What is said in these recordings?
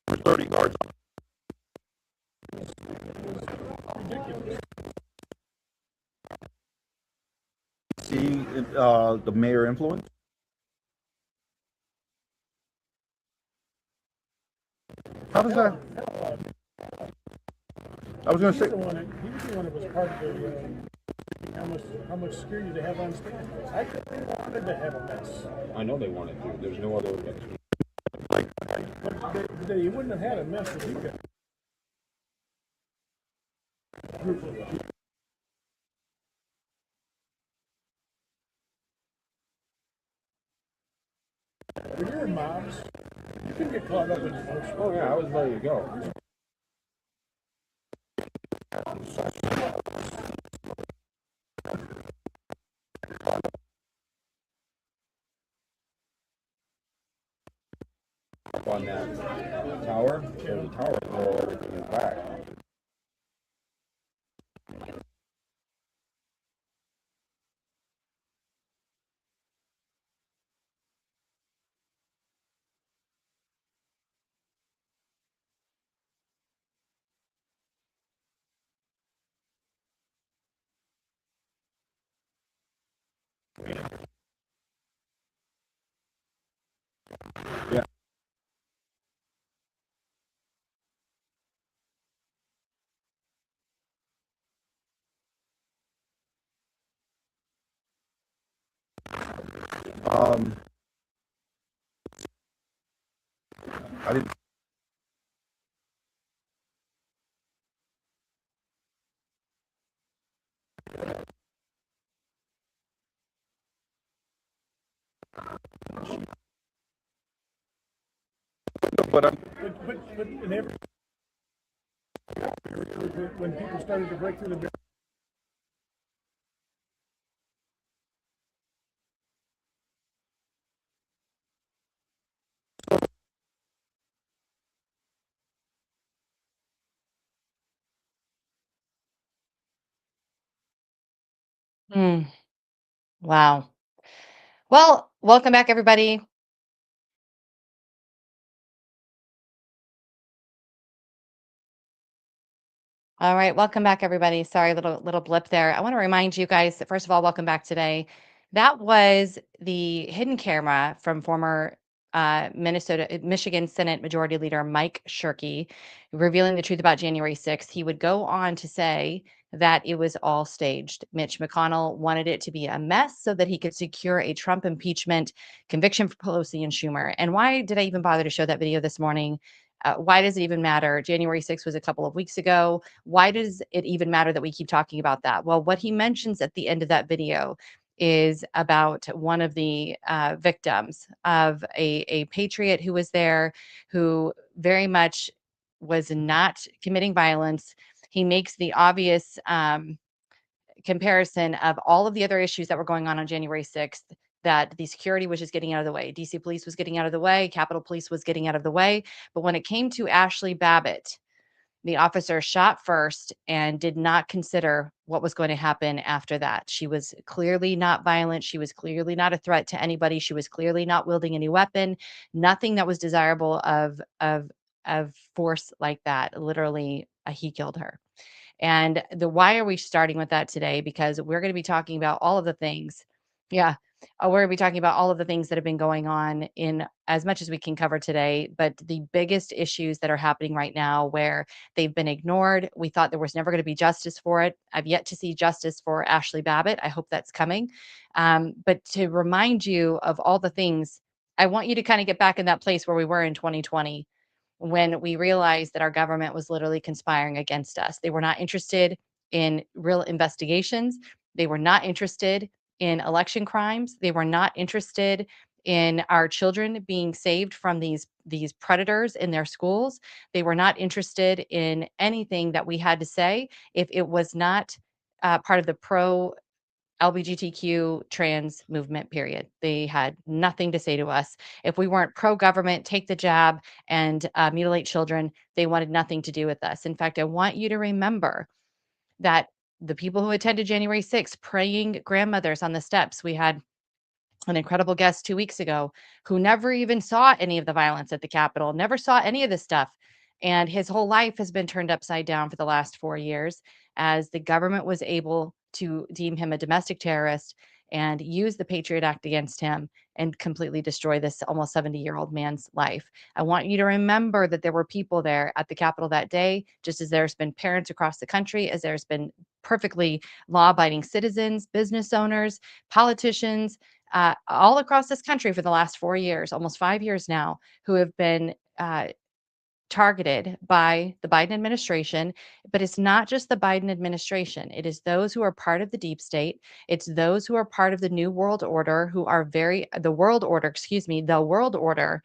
For 30 guards. Ridiculous. See the mayor influence? How does that? I was going to say. He was the one that was part of how much security they have on stand. I think they wanted to have a mess. I know they wanted to. There's no other. But they wouldn't have had a mess if you got a group of them. When you're in mobs, you can get caught up in emotion. Oh yeah, I was ready to go. Up on that tower, there's a tower where everything is back. Yeah. I didn't. But I'm. But in every, when people started to break through the barrier, Mm, wow. Well, welcome back, everybody. All right, welcome back, everybody. Sorry, little blip there. I want to remind you guys that first of all, welcome back today. That was the hidden camera from former Michigan Senate Majority Leader Mike Shirkey revealing the truth about January 6th. He would go on to say that it was all staged. Mitch McConnell wanted it to be a mess so that he could secure a Trump impeachment conviction for Pelosi and Schumer. And why did I even bother to show that video this morning? Why does it even matter? January 6th was a couple of weeks ago. Why does it even matter that we keep talking about that? Well, what he mentions at the end of that video is about one of the victims of a patriot who was there, who very much was not committing violence. He makes the obvious comparison of all of the other issues that were going on January 6th, that the security was just getting out of the way. DC police was getting out of the way. Capitol Police was getting out of the way. But when it came to Ashley Babbitt, the officer shot first and did not consider what was going to happen after that. She was clearly not violent. She was clearly not a threat to anybody. She was clearly not wielding any weapon. Nothing that was desirable of force like that. Literally, he killed her. And why are we starting with that today? Because we're going to be talking about all of the things. Yeah. We're going to be talking about all of the things that have been going on in as much as we can cover today. But the biggest issues that are happening right now where they've been ignored, we thought there was never going to be justice for it. I've yet to see justice for Ashley Babbitt. I hope that's coming. But to remind you of all the things, I want you to kind of get back in that place where we were in 2020 when we realized that our government was literally conspiring against us. They were not interested in real investigations. They were not interested in election crimes. They were not interested in our children being saved from these predators in their schools. They were not interested in anything that we had to say if it was not part of the pro LGBTQ trans movement, period. They had nothing to say to us. If we weren't pro government, take the jab and mutilate children, they wanted nothing to do with us. In fact, I want you to remember that the people who attended January 6th, praying grandmothers on the steps, we had an incredible guest 2 weeks ago who never even saw any of the violence at the Capitol, never saw any of this stuff. And his whole life has been turned upside down for the last 4 years as the government was able to deem him a domestic terrorist and use the Patriot Act against him and completely destroy this almost 70-year-old man's life. I want you to remember that there were people there at the Capitol that day, just as there's been parents across the country, as there's been perfectly law abiding citizens, business owners, politicians, all across this country for the last 4 years, almost 5 years now, who have been targeted by the Biden administration. But it's not just the Biden administration, it is those who are part of the deep state. It's those who are part of the New World Order, who are the world order, excuse me, the world order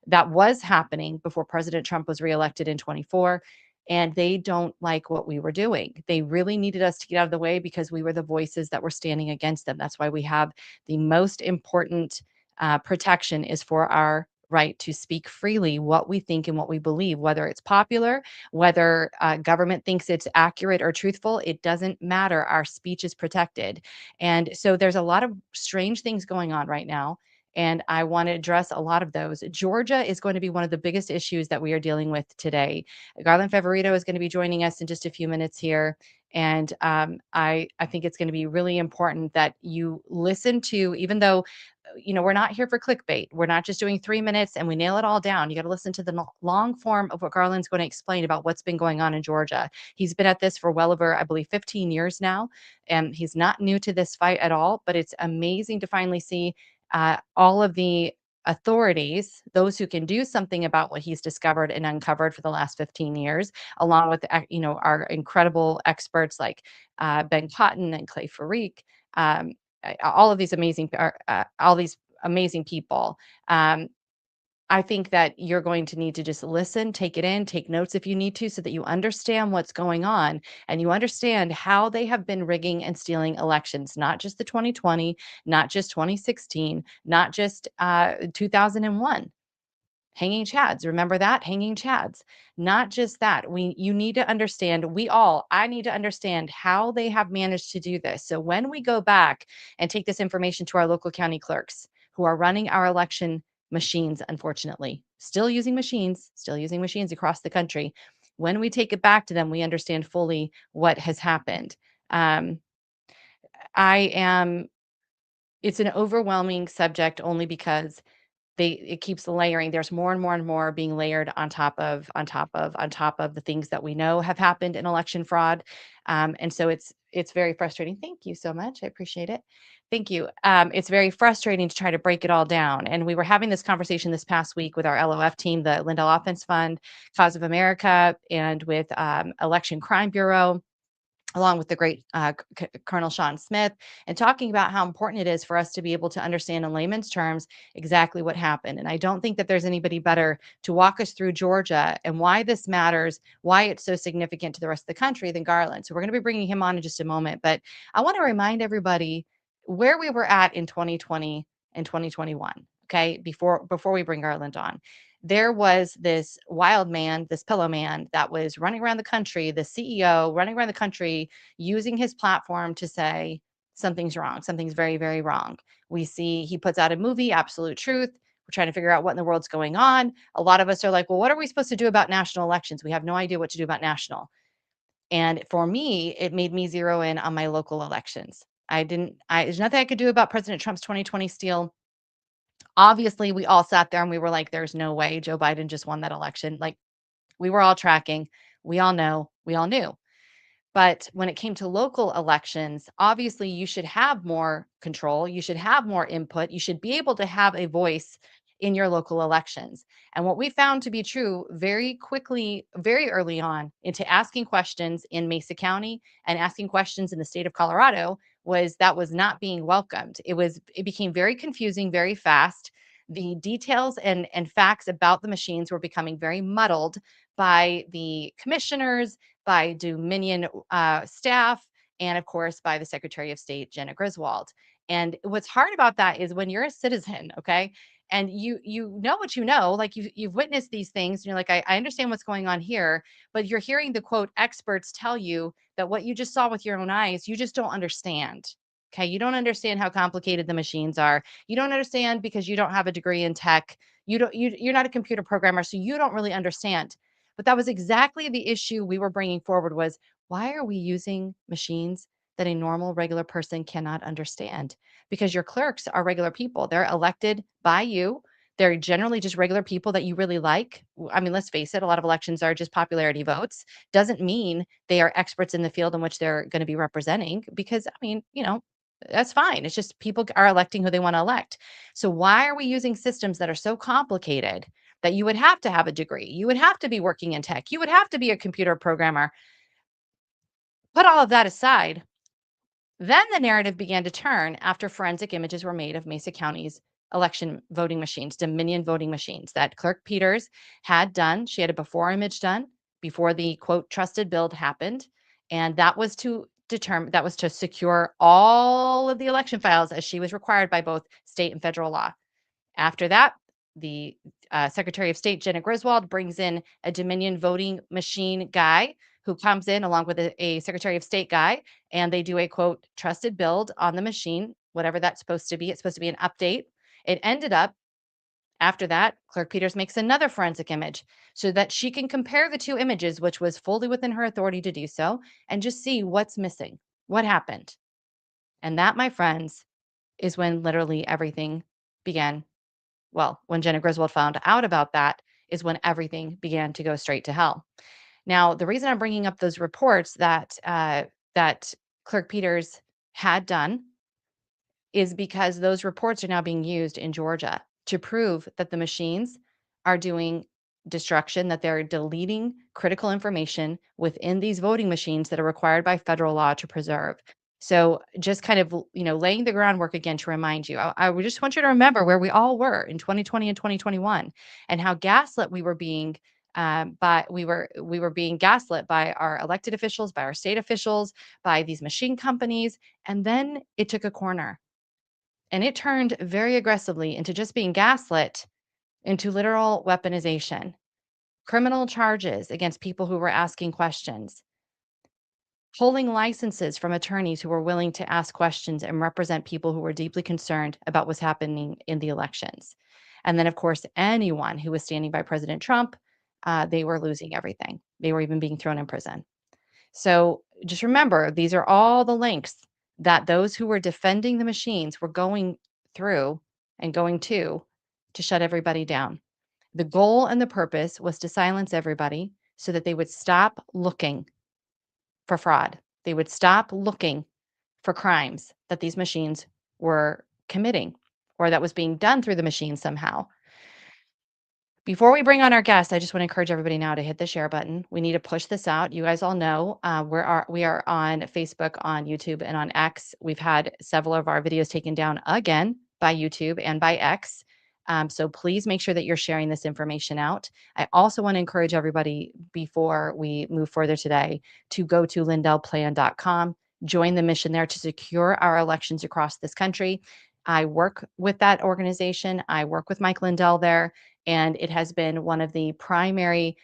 that was happening before President Trump was reelected in 24. And they don't like what we were doing. They really needed us to get out of the way because we were the voices that were standing against them. That's why we have the most important protection is for our right to speak freely what we think and what we believe, whether it's popular, whether government thinks it's accurate or truthful, it doesn't matter. Our speech is protected. And so there's a lot of strange things going on right now. And I want to address a lot of those. Georgia is going to be one of the biggest issues that we are dealing with today. Garland Favorito is going to be joining us in just a few minutes here. And I think it's going to be really important that you listen to, even though, we're not here for clickbait. We're not just doing 3 minutes and we nail it all down. You got to listen to the long form of what Garland's going to explain about what's been going on in Georgia. He's been at this for well over, I believe, 15 years now. And he's not new to this fight at all, but it's amazing to finally see all of the authorities, those who can do something about what he's discovered and uncovered for the last 15 years, along with our incredible experts like Ben Cotton and Clay Farik, all of these all these amazing people. I think that you're going to need to just listen, take it in, take notes if you need to, so that you understand what's going on and you understand how they have been rigging and stealing elections, not just the 2020, not just 2016, not just 2001. Hanging chads. Remember that? Hanging chads. Not just that. You need to understand, I need to understand how they have managed to do this. So when we go back and take this information to our local county clerks who are running our election machines, unfortunately, still using machines across the country. When we take it back to them, we understand fully what has happened. It's an overwhelming subject only because it keeps layering. There's more and more and more being layered on top of the things that we know have happened in election fraud. And so it's very frustrating. Thank you so much. I appreciate it. Thank you. It's very frustrating to try to break it all down. And we were having this conversation this past week with our LOF team, the Lindell Offense Fund, Cause of America, and with Election Crime Bureau, along with the great Colonel Sean Smith, and talking about how important it is for us to be able to understand in layman's terms exactly what happened. And I don't think that there's anybody better to walk us through Georgia and why this matters, why it's so significant to the rest of the country than Garland. So we're going to be bringing him on in just a moment. But I want to remind everybody where we were at in 2020 and 2021. Okay, before we bring Garland on. There was this wild man, this pillow man that was running around the country, the CEO running around the country, using his platform to say something's wrong. Something's very, very wrong. We see he puts out a movie, Absolute Truth. We're trying to figure out what in the world's going on. A lot of us are like, well, what are we supposed to do about national elections? We have no idea what to do about national. And for me, it made me zero in on my local elections. There's nothing I could do about President Trump's 2020 steal. Obviously, we all sat there and we were like, there's no way Joe Biden just won that election. Like, we were all tracking. We all know. We all knew. But when it came to local elections, obviously you should have more control. You should have more input. You should be able to have a voice in your local elections. And what we found to be true very quickly, very early on into asking questions in Mesa County and asking questions in the state of Colorado was not being welcomed. It became very confusing very fast. The details and facts about the machines were becoming very muddled by the commissioners, by Dominion staff, and of course by the Secretary of State, Jenna Griswold. And what's hard about that is when you're a citizen, okay, and you know what you know, like you've witnessed these things, and you're like, I understand what's going on here, but you're hearing the quote experts tell you that what you just saw with your own eyes, you just don't understand. Okay. You don't understand how complicated the machines are. You don't understand because you don't have a degree in tech. You're not a computer programmer, so you don't really understand. But that was exactly the issue we were bringing forward was why are we using machines that a normal, regular person cannot understand? Because your clerks are regular people. They're elected by you. They're generally just regular people that you really like. I mean, let's face it, a lot of elections are just popularity votes. Doesn't mean they are experts in the field in which they're going to be representing, because, I mean, that's fine. It's just people are electing who they want to elect. So why are we using systems that are so complicated that you would have to have a degree? You would have to be working in tech. You would have to be a computer programmer. Put all of that aside. Then the narrative began to turn after forensic images were made of Mesa County's election voting machines, Dominion voting machines that Clerk Peters had done. She had a before image done before the quote trusted build happened. And that was to secure all of the election files as she was required by both state and federal law. After that, the Secretary of State Jenna Griswold brings in a Dominion voting machine guy who comes in along with a Secretary of State guy, and they do a quote trusted build on the machine, whatever that's supposed to be. It's supposed to be an update. It ended up after that, Clerk Peters makes another forensic image so that she can compare the two images, which was fully within her authority to do so, and just see what's missing, what happened. And that, my friends, is when literally everything began. Well, when Jenna Griswold found out about that is when everything began to go straight to hell. Now, the reason I'm bringing up those reports that Clerk Peters had done is because those reports are now being used in Georgia to prove that the machines are doing destruction, that they're deleting critical information within these voting machines that are required by federal law to preserve. So just kind of, laying the groundwork again to remind you, I would just want you to remember where we all were in 2020 and 2021 and how gaslit we were being we were being gaslit by our elected officials, by our state officials, by these machine companies. And then it took a corner and it turned very aggressively into just being gaslit into literal weaponization, criminal charges against people who were asking questions, pulling licenses from attorneys who were willing to ask questions and represent people who were deeply concerned about what's happening in the elections. And then, of course, anyone who was standing by President Trump, they were losing everything. They were even being thrown in prison. So just remember, these are all the links that those who were defending the machines were going through and going to shut everybody down. The goal and the purpose was to silence everybody so that they would stop looking for fraud. They would stop looking for crimes that these machines were committing or that was being done through the machine somehow. Before we bring on our guest, I just want to encourage everybody now to hit the share button. We need to push this out. You guys all know we are on Facebook, on YouTube, and on X. We've had several of our videos taken down again by YouTube and by X. So please make sure that you're sharing this information out. I also want to encourage everybody before we move further today to go to lindellplan.com, join the mission there to secure our elections across this country. I work with that organization. I work with Mike Lindell there. And it has been one of the primary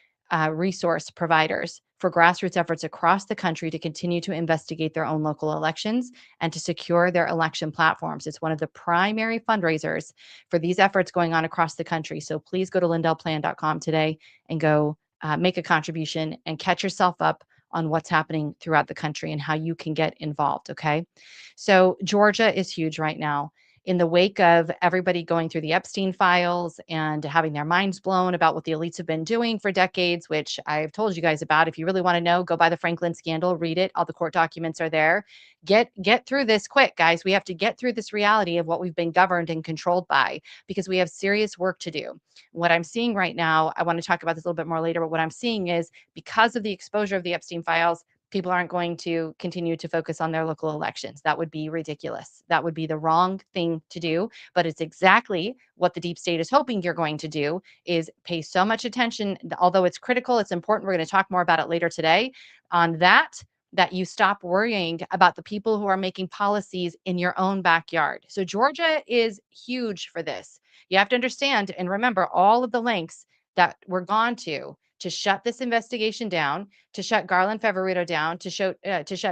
resource providers for grassroots efforts across the country to continue to investigate their own local elections and to secure their election platforms. It's one of the primary fundraisers for these efforts going on across the country. So please go to lindellplan.com today and go make a contribution and catch yourself up on what's happening throughout the country and how you can get involved. Okay. So Georgia is huge right now. In the wake of everybody going through the Epstein files and having their minds blown about what the elites have been doing for decades, which I've told you guys about. If you really want to know, go buy the Franklin scandal, read it. All the court documents are there. Get through this quick, guys. We have to get through this reality of what we've been governed and controlled by because we have serious work to do. What I'm seeing right now, I want to talk about this a little bit more later, but what I'm seeing is because of the exposure of the Epstein files, people aren't going to continue to focus on their local elections. That would be ridiculous. That would be the wrong thing to do, but it's exactly what the deep state is hoping you're going to do is pay so much attention, although it's critical, it's important. We're going to talk more about it later today on that you stop worrying about the people who are making policies in your own backyard. So Georgia is huge for this. You have to understand and remember all of the links that were gone to to shut this investigation down, to shut Garland Favorito down, to shut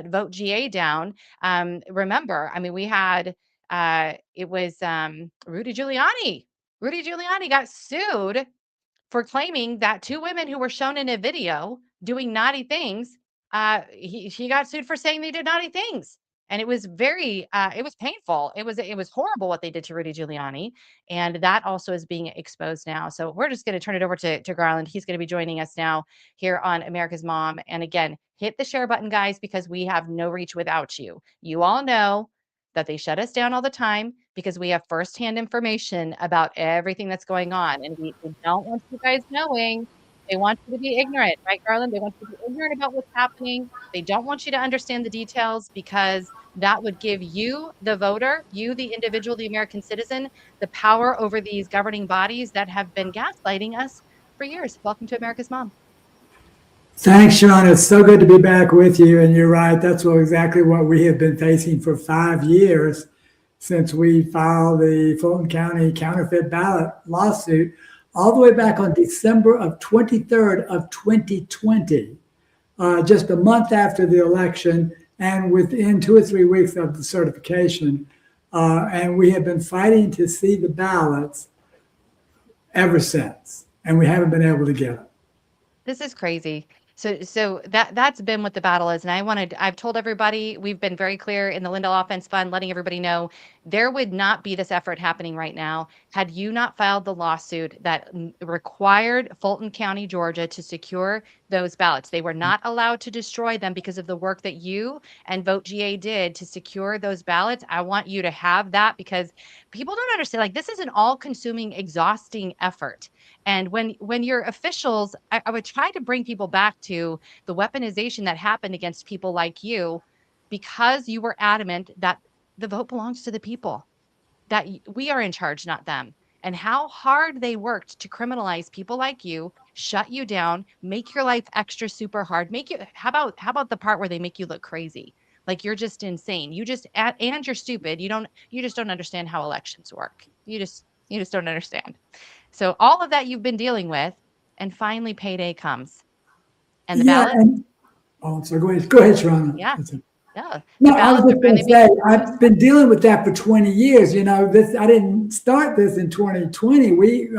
Vote GA down. Remember, I mean, we had it was Rudy Giuliani. Rudy Giuliani got sued for claiming that two women who were shown in a video doing naughty things, he got sued for saying they did naughty things. And it was very, it was painful. It was horrible what they did to Rudy Giuliani. And that also is being exposed now. So we're just going to turn it over to Garland. He's going to be joining us now here on America's Mom. And again, hit the share button, guys, because we have no reach without you. You all know that they shut us down all the time because we have firsthand information about everything that's going on. And we don't want you guys knowing. They want you to be ignorant, right, Garland? They want you to be ignorant about what's happening. They don't want you to understand the details because that would give you, the voter, you, the individual, the American citizen, the power over these governing bodies that have been gaslighting us for years. Welcome to America's Mom. Thanks, Sean. It's so good to be back with you. And you're right. That's exactly what we have been facing for 5 years since we filed the Fulton County counterfeit ballot lawsuit all the way back on December of 23rd of 2020, just a month after the election and within 2 or 3 weeks of the certification. And we have been fighting to see the ballots ever since, and we haven't been able to get them. This is crazy. So that's been what the battle is. And I've told everybody, we've been very clear in the Lindell Offense Fund, letting everybody know there would not be this effort happening right now had you not filed the lawsuit that required Fulton County, Georgia to secure those ballots. They were not allowed to destroy them because of the work that you and Vote GA did to secure those ballots. I want you to have that because people don't understand, like, this is an all-consuming, exhausting effort. And when your officials, I would try to bring people back to the weaponization that happened against people like you because you were adamant that the vote belongs to the people, that we are in charge, not them. And how hard they worked to criminalize people like you, shut you down, make your life extra super hard, how about the part where they make you look crazy? Like you're just insane. And you're stupid. You just don't understand how elections work. You just don't understand. So all of that you've been dealing with, and finally payday comes. And the ballot. So go ahead, Sharon. Yeah. Yeah. No, I was just going to say, I've been dealing with that for 20 years. You know, I didn't start this in 2020. We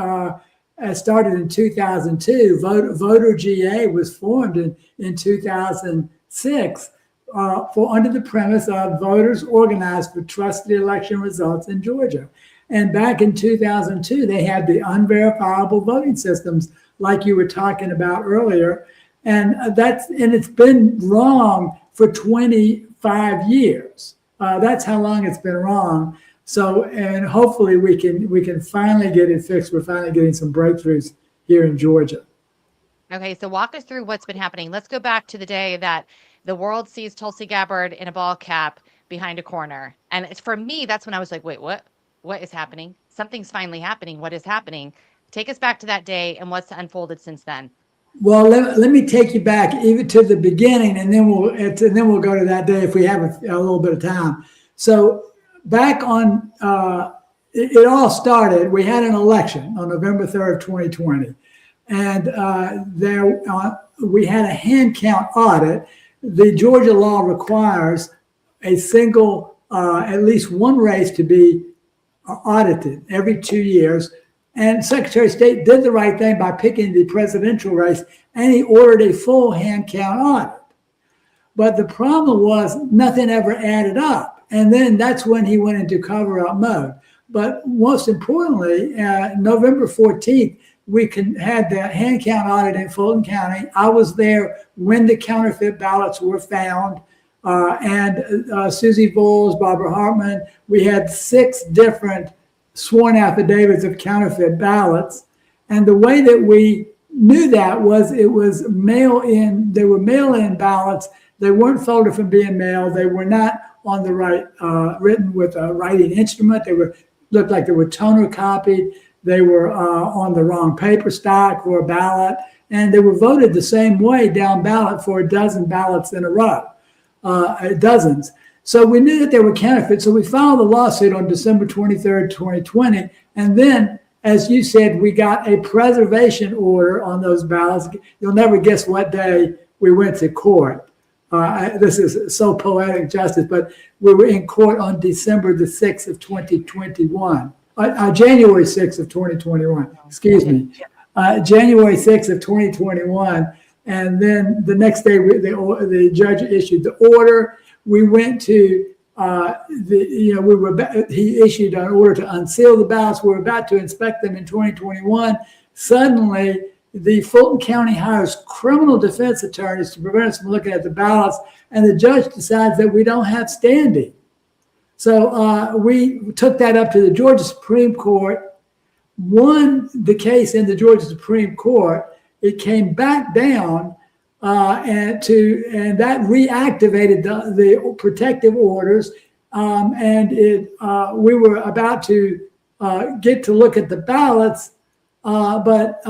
started in 2002. Voter GA was formed in 2006 under the premise of voters organized for trusted election results in Georgia. And back in 2002, they had the unverifiable voting systems like you were talking about earlier. And it's been wrong for 25 years. That's how long it's been wrong. So, and hopefully we can finally get it fixed. We're finally getting some breakthroughs here in Georgia. Okay, so walk us through what's been happening. Let's go back to the day that the world sees Tulsi Gabbard in a ball cap behind a corner. And for me, that's when I was like, wait, what? What is happening? Something's finally happening. What is happening? Take us back to that day and what's unfolded since then. Well, let me take you back even to the beginning, and then we'll go to that day if we have a little bit of time. So back on, it all started. We had an election on November 3rd, 2020, and we had a hand count audit. The Georgia law requires a single, at least one race to be audited every 2 years. And Secretary of State did the right thing by picking the presidential race, and he ordered a full hand count audit. But the problem was nothing ever added up. And then that's when he went into cover-up mode. But most importantly, November 14th, we had the hand count audit in Fulton County. I was there when the counterfeit ballots were found. And Susie Bowles, Barbara Hartman, we had 6 different sworn affidavits of counterfeit ballots. And the way that we knew that was it was mail-in. They were mail-in ballots. They weren't folded from being mailed. They were not on the right, written with a writing instrument. They looked like they were toner copied. They were on the wrong paper stock for a ballot. And they were voted the same way down ballot for a dozen ballots in a row. Dozens. So we knew that they were counterfeit. So we filed a lawsuit on December 23rd, 2020. And then as you said, we got a preservation order on those ballots. You'll never guess what day we went to court. This is so poetic justice, but we were in court on December the 6th of 2021, January 6th of 2021, excuse me, January 6th of 2021. And then the next day, the judge issued the order. We went to he issued an order to unseal the ballots. We were about to inspect them in 2021. Suddenly, the Fulton County hires criminal defense attorneys to prevent us from looking at the ballots, and the judge decides that we don't have standing. So we took that up to the Georgia Supreme Court, won the case in the Georgia Supreme Court. It came back down, and that reactivated the protective orders, and we were about to get to look at the ballots. But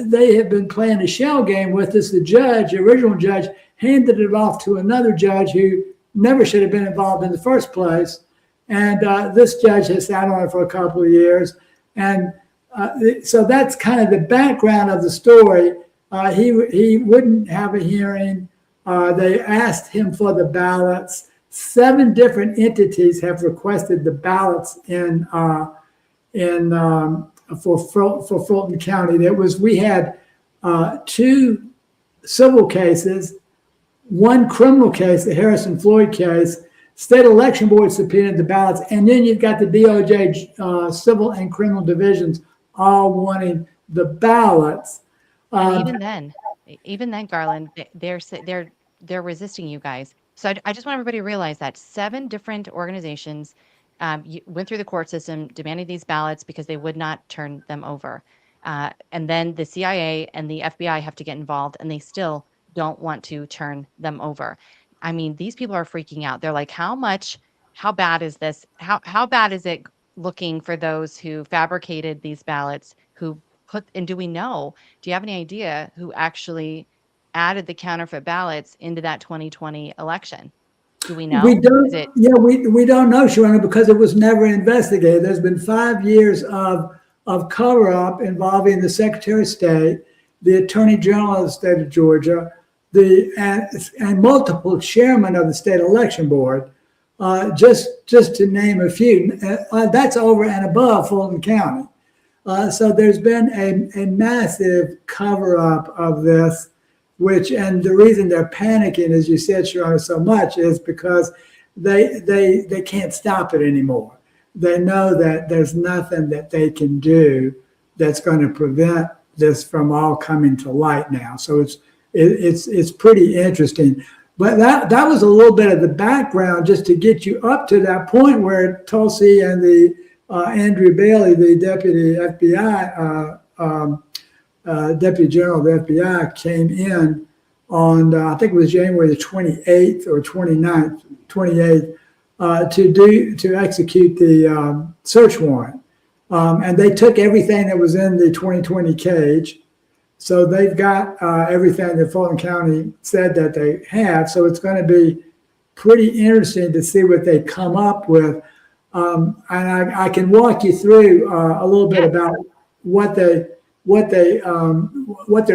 they have been playing a shell game with us. The original judge, handed it off to another judge who never should have been involved in the first place. And this judge has sat on it for a couple of years. And so that's kind of the background of the story. He wouldn't have a hearing. They asked him for the ballots. 7 different entities have requested the ballots for Fulton County. We had 2 civil cases, 1 criminal case, the Harrison Floyd case. State election board subpoenaed the ballots, and then you've got the DOJ civil and criminal divisions all wanting the ballots. Even then, Garland, they're resisting you guys. So I just want everybody to realize that 7 different organizations went through the court system demanding these ballots because they would not turn them over. And then the CIA and the FBI have to get involved, and they still don't want to turn them over. I mean, these people are freaking out. They're like, how bad is this? How bad is it looking for those who fabricated these ballots, and do we know, do you have any idea who actually added the counterfeit ballots into that 2020 election? Do we know? We don't. We don't know, Sharona, because it was never investigated. There's been 5 years of cover-up involving the Secretary of State, the Attorney General of the state of Georgia, and multiple chairmen of the state election board, just to name a few. That's over and above Fulton County. So there's been a massive cover-up of this. And the reason they're panicking, as you said, Sharona, so much is because they can't stop it anymore. They know that there's nothing that they can do that's going to prevent this from all coming to light now. So it's pretty interesting. But that was a little bit of the background just to get you up to that point where Tulsi and the Andrew Bailey, the deputy FBI Deputy General of the FBI, came in on, I think it was January the 28th or 28th, to execute the search warrant. And they took everything that was in the 2020 cage. So they've got everything that Fulton County said that they have. So it's going to be pretty interesting to see what they come up with. And I can walk you through a little bit about what they're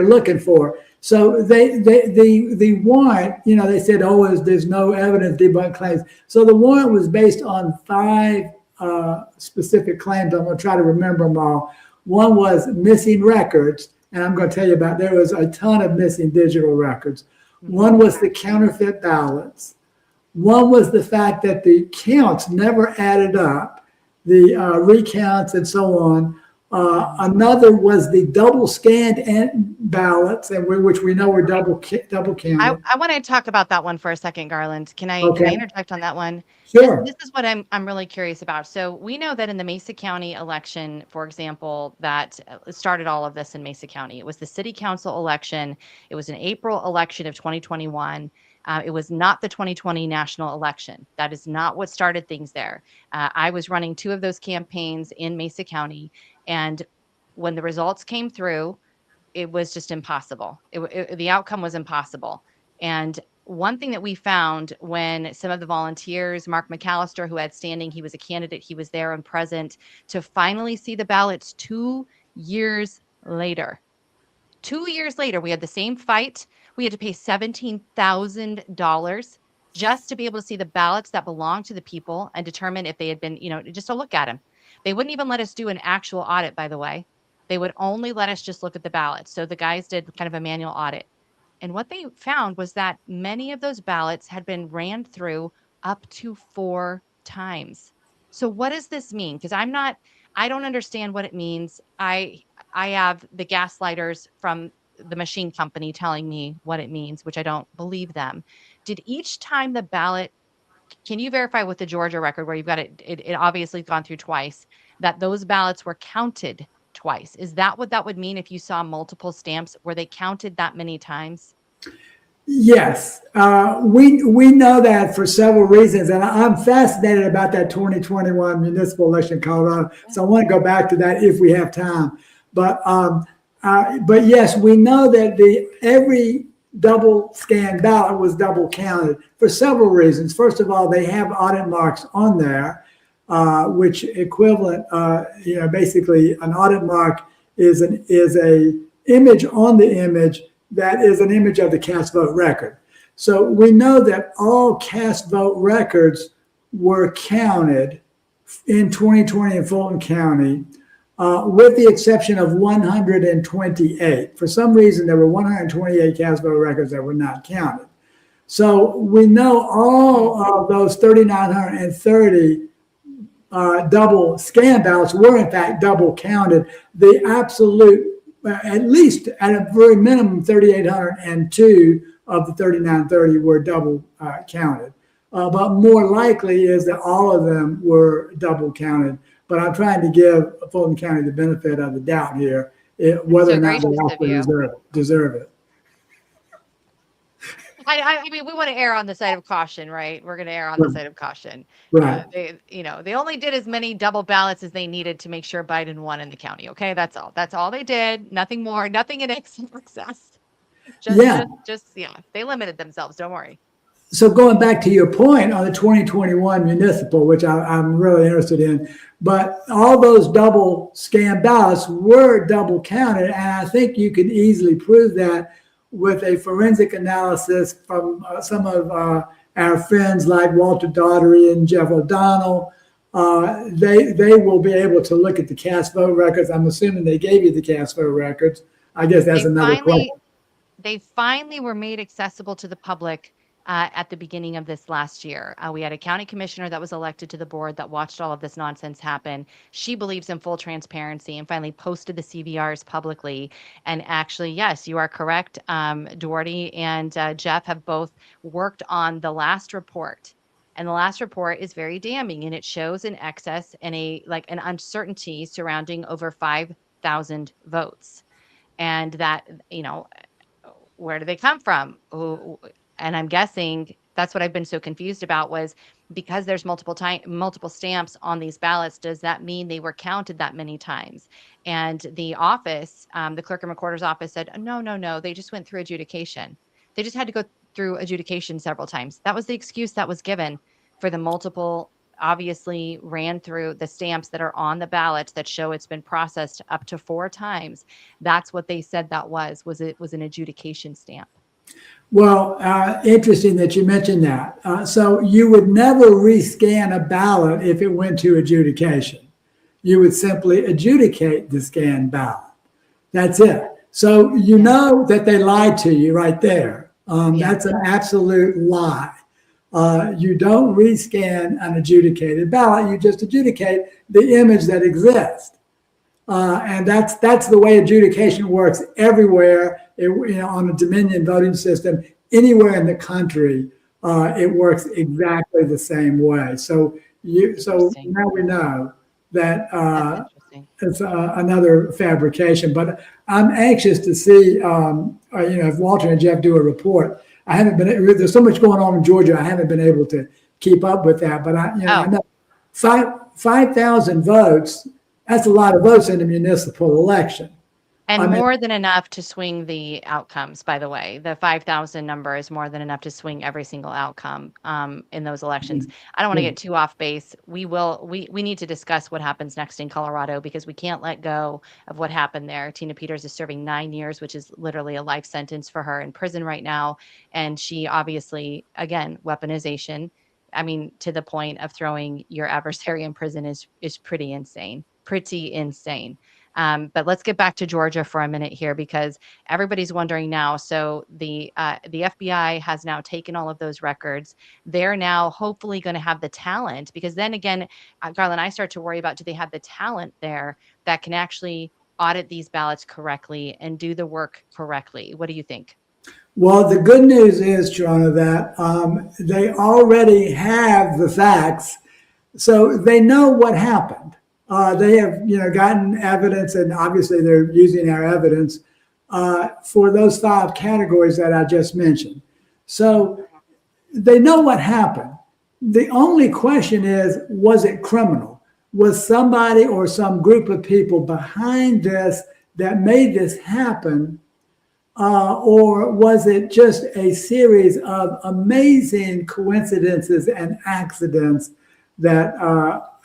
looking for. So the warrant, they said, there's no evidence debunk claims. So the warrant was based on 5 specific claims. I'm going to try to remember them all. One was missing records, and I'm going to tell you about, there was a ton of missing digital records. One was the counterfeit ballots. One was the fact that the counts never added up, the recounts and so on. Another was the double scanned ballots, which we know were double counted. I want to talk about that one for a second, Garland. Can I interject on that one? Sure. This is what I'm really curious about. So we know that in the Mesa County election, for example, that started all of this in Mesa County. It was the city council election. It was an April election of 2021. It was not the 2020 national election. That is not what started things there. I was running 2 of those campaigns in Mesa County. And when the results came through, it was just impossible. The outcome was impossible. And one thing that we found when some of the volunteers, Mark McAllister, who had standing, he was a candidate, he was there and present to finally see the ballots 2 years later. 2 years later, we had the same fight. We had to pay $17,000 just to be able to see the ballots that belonged to the people and determine if they had been, just to look at them. They wouldn't even let us do an actual audit, by the way. They would only let us just look at the ballots. So the guys did kind of a manual audit. And what they found was that many of those ballots had been ran through up to 4 times. So what does this mean? Because I don't understand what it means. I have the gaslighters from the machine company telling me what it means, which I don't believe them. Did each time the ballot, can you verify with the Georgia record where you've got it obviously gone through twice, that those ballots were counted twice? Is that what that would mean if you saw multiple stamps? Were they counted that many times? Yes, we know that for several reasons, and I'm fascinated about that 2021 municipal election in Colorado. So I want to go back to that if we have time. But yes, we know that every double scanned ballot was double counted for several reasons. First of all, they have audit marks on there, which equivalent, basically an audit mark is a image on the image that is an image of the cast vote record. So we know that all cast vote records were counted in 2020 in Fulton County, with the exception of 128. For some reason, there were 128 cast vote records that were not counted. So we know all of those 3,930 double scan ballots were in fact double counted. The absolute, at least at a very minimum, 3,802 of the 3,930 were double counted. But more likely is that all of them were double counted. But I'm trying to give Fulton County the benefit of the doubt here, whether or not they actually deserve it. I mean, we want to err on the side of caution, right? We're going to err on the side of caution. Right. They only did as many double ballots as they needed to make sure Biden won in the county. Okay, that's all. That's all they did. Nothing more. Nothing in excess. Just they limited themselves. Don't worry. So going back to your point on the 2021 municipal, which I'm really interested in, but all those double scan ballots were double counted, and I think you can easily prove that with a forensic analysis from some of our friends like Walter Daugherty and Jeff O'Donnell. They will be able to look at the cast vote records. I'm assuming they gave you the cast vote records. I guess that's another question. They finally were made accessible to the public at the beginning of this last year. We had a county commissioner that was elected to the board that watched all of this nonsense happen. She believes in full transparency and finally posted the CVRs publicly. And actually, yes, you are correct. Doherty and Jeff have both worked on the last report. And the last report is very damning, and it shows an excess and an uncertainty surrounding over 5,000 votes. And that, where do they come from? And I'm guessing that's what I've been so confused about, was because there's multiple stamps on these ballots, does that mean they were counted that many times? And the office, the clerk and recorder's office said, no, they just went through adjudication. They just had to go through adjudication several times. That was the excuse that was given for the multiple, obviously ran through the stamps that are on the ballots that show it's been processed up to 4 times. That's what they said that was an adjudication stamp. Well, interesting that you mentioned that. So you would never rescan a ballot if it went to adjudication. You would simply adjudicate the scanned ballot. That's it. So you know that they lied to you right there. That's an absolute lie. You don't rescan an adjudicated ballot. You just adjudicate the image that exists. And that's the way adjudication works everywhere. On a Dominion voting system, anywhere in the country, it works exactly the same way. So now we know that it's another fabrication. But I'm anxious to see, if Walter and Jeff do a report. I haven't been. There's so much going on in Georgia. I haven't been able to keep up with that. But I know 5,000 votes. That's a lot of votes in a municipal election. And I mean, more than enough to swing the outcomes, by the way. The 5,000 number is more than enough to swing every single outcome in those elections. I don't want to get too off base. We need to discuss what happens next in Colorado because we can't let go of what happened there. Tina Peters is serving 9 years, which is literally a life sentence for her in prison right now. And she obviously, again, weaponization. I mean, to the point of throwing your adversary in prison is pretty insane. Pretty insane. But let's get back to Georgia for a minute here because everybody's wondering now. So the FBI has now taken all of those records. They're now hopefully going to have the talent because then again, Garland, I start to worry about do they have the talent there that can actually audit these ballots correctly and do the work correctly? What do you think? well, the good news is, Joanna, that they already have the facts, so they know what happened. They have, gotten evidence, and obviously they're using our evidence for those 5 categories that I just mentioned. So they know what happened. The only question is, was it criminal? Was somebody or some group of people behind this that made this happen? Or was it just a series of amazing coincidences and accidents that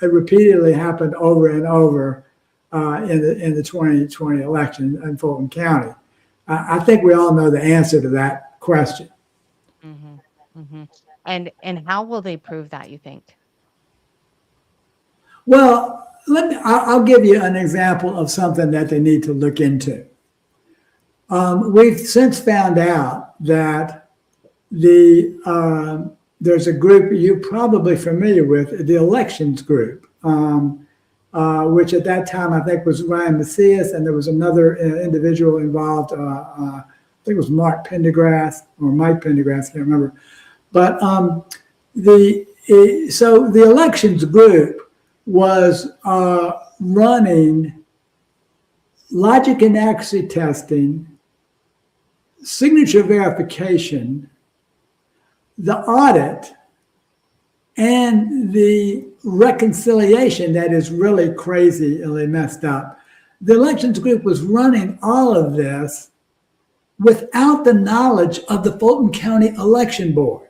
repeatedly happened over and over in the 2020 election in Fulton County? I think we all know the answer to that question. Mm-hmm, mm-hmm. And how will they prove that, you think? Well, I'll give you an example of something that they need to look into. We've since found out that there's a group you're probably familiar with, the elections group, which at that time I think was Ryan Macias, and there was another individual involved. I think it was Mark Pendergrass or Mike Pendergrass, I can't remember. But so the elections group was running logic and accuracy testing, signature verification, the audit, and the reconciliation that is really crazily messed up. The elections group was running all of this without the knowledge of the Fulton County Election Board.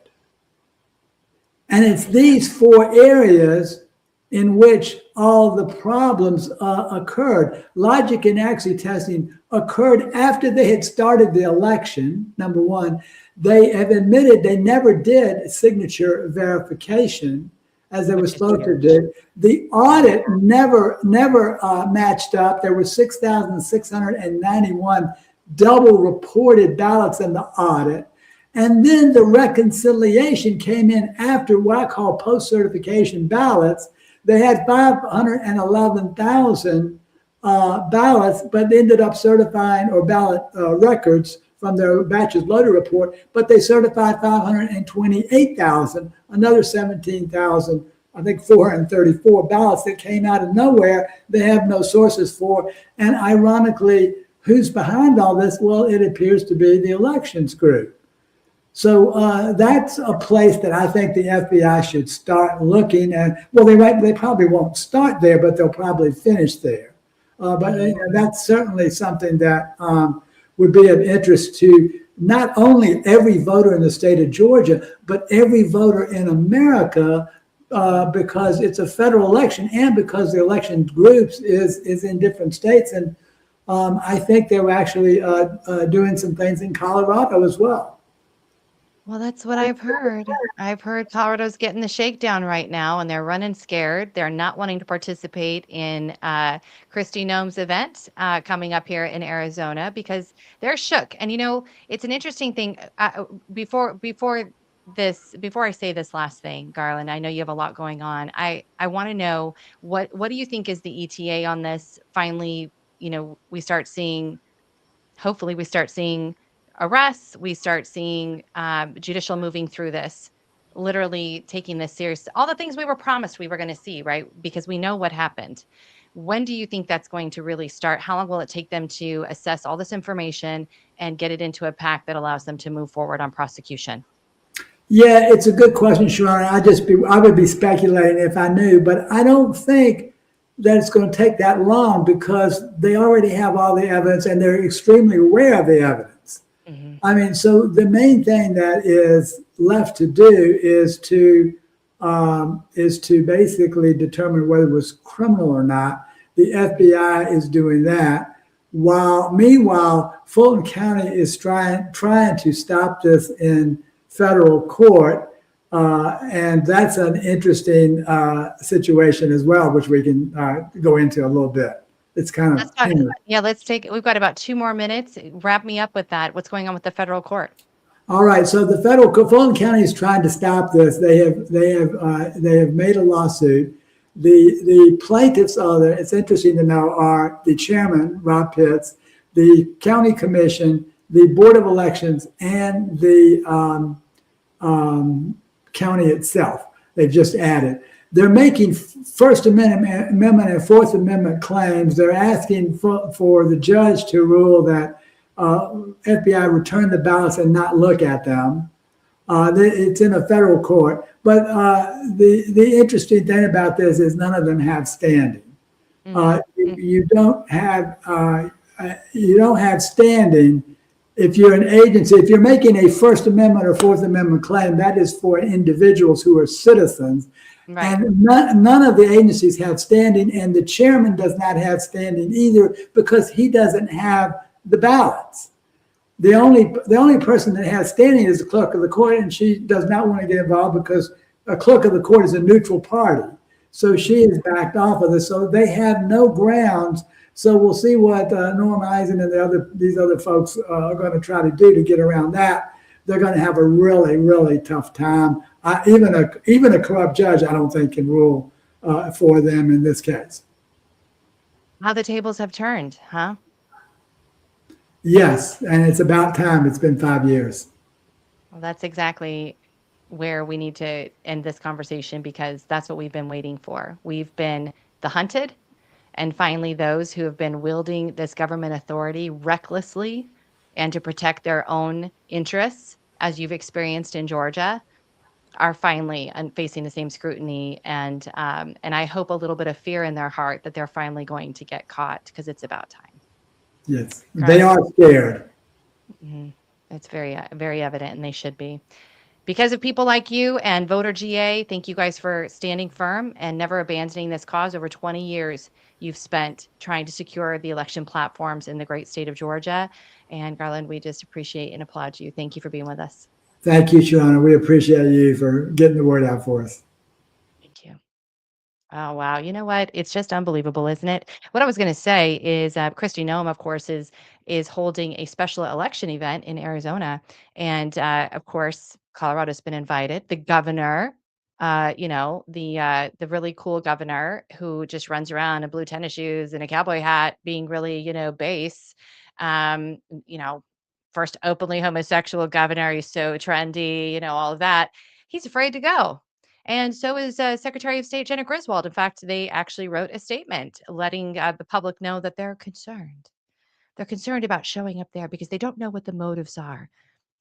And it's these 4 areas in which all the problems occurred. Logic and accuracy testing occurred after they had started the election, number one. They have admitted they never did signature verification as they were supposed to do. The audit never matched up. There were 6,691 double reported ballots in the audit. And then the reconciliation came in after what I call post-certification ballots. They had 511,000 ballots, but they ended up certifying or ballot records from their batches loaded report, but they certified 528,000, another 17,000, I think 434 ballots that came out of nowhere. They have no sources for. And ironically, who's behind all this? Well, it appears to be the elections group. So that's a place that I think the FBI should start looking at. Well, they probably won't start there, but they'll probably finish there. But that's certainly something that would be of interest to not only every voter in the state of Georgia, but every voter in America, because it's a federal election and because the election groups is in different states. And I think they were actually doing some things in Colorado as well. Well, that's what I've heard. I've heard Colorado's getting the shakedown right now, and they're running scared. They're not wanting to participate in Kristi Noem's event coming up here in Arizona because they're shook. And it's an interesting thing. Before I say this last thing, Garland, I know you have a lot going on. I want to know what do you think is the ETA on this? Finally, hopefully we start seeing arrests, we start seeing judicial moving through this, literally taking this serious, all the things we were promised we were going to see, right? Because we know what happened. When do you think that's going to really start? How long will it take them to assess all this information and get it into a pack that allows them to move forward on prosecution? Yeah, it's a good question, Sharon. I would be speculating if I knew, but I don't think that it's going to take that long because they already have all the evidence and they're extremely aware of the evidence. Mm-hmm. I mean, so the main thing that is left to do is to basically determine whether it was criminal or not. The FBI is doing that. Meanwhile, Fulton County is trying to stop this in federal court, and that's an interesting situation as well, which we can go into a little bit. It's kind of we've got about 2 more minutes. Wrap me up with that. What's going on with the federal court? all right. So the Fulton County is trying to stop this. They have made a lawsuit. The plaintiffs it's interesting to know, are the chairman, Rob Pitts, the county commission, the board of elections, and the county itself. They've just added. They're making First Amendment and Fourth Amendment claims. They're asking for the judge to rule that FBI return the ballots and not look at them. It's in a federal court. But the interesting thing about this is none of them have standing. You don't have standing if you're an agency. If you're making a First Amendment or Fourth Amendment claim, that is for individuals who are citizens. Right. And none of the agencies have standing, and the chairman does not have standing either because he doesn't have the ballots. The only person that has standing is the clerk of the court, and she does not want to get involved because a clerk of the court is a neutral party. So she is backed off of this. So they have no grounds. So we'll see what Norm Eisen and these other folks are going to try to do to get around that. They're going to have a really, really tough time. Even a corrupt judge, I don't think, can rule for them in this case. How the tables have turned, huh? Yes, and it's about time. It's been 5 years. Well, that's exactly where we need to end this conversation, because that's what we've been waiting for. We've been the hunted, and finally those who have been wielding this government authority recklessly and to protect their own interests, as you've experienced in Georgia, are finally facing the same scrutiny, and I hope a little bit of fear in their heart that they're finally going to get caught, because it's about time. Yes, they are scared. Mm-hmm. It's very, very evident, and they should be. Because of people like you and Voter GA, thank you guys for standing firm and never abandoning this cause. Over 20 years you've spent trying to secure the election platforms in the great state of Georgia. And Garland, we just appreciate and applaud you. Thank you for being with us. Thank you, Shauna. We appreciate you for getting the word out for us. Thank you. Oh, wow. You know what? It's just unbelievable, isn't it? What I was going to say is Kristi Noem, of course, is holding a special election event in Arizona. And of course, Colorado's been invited. The governor, the really cool governor who just runs around in blue tennis shoes and a cowboy hat, being really, base, first openly homosexual governor. He's so trendy, all of that. He's afraid to go. And so is Secretary of State Jenna Griswold. In fact, they actually wrote a statement letting the public know that they're concerned. They're concerned about showing up there because they don't know what the motives are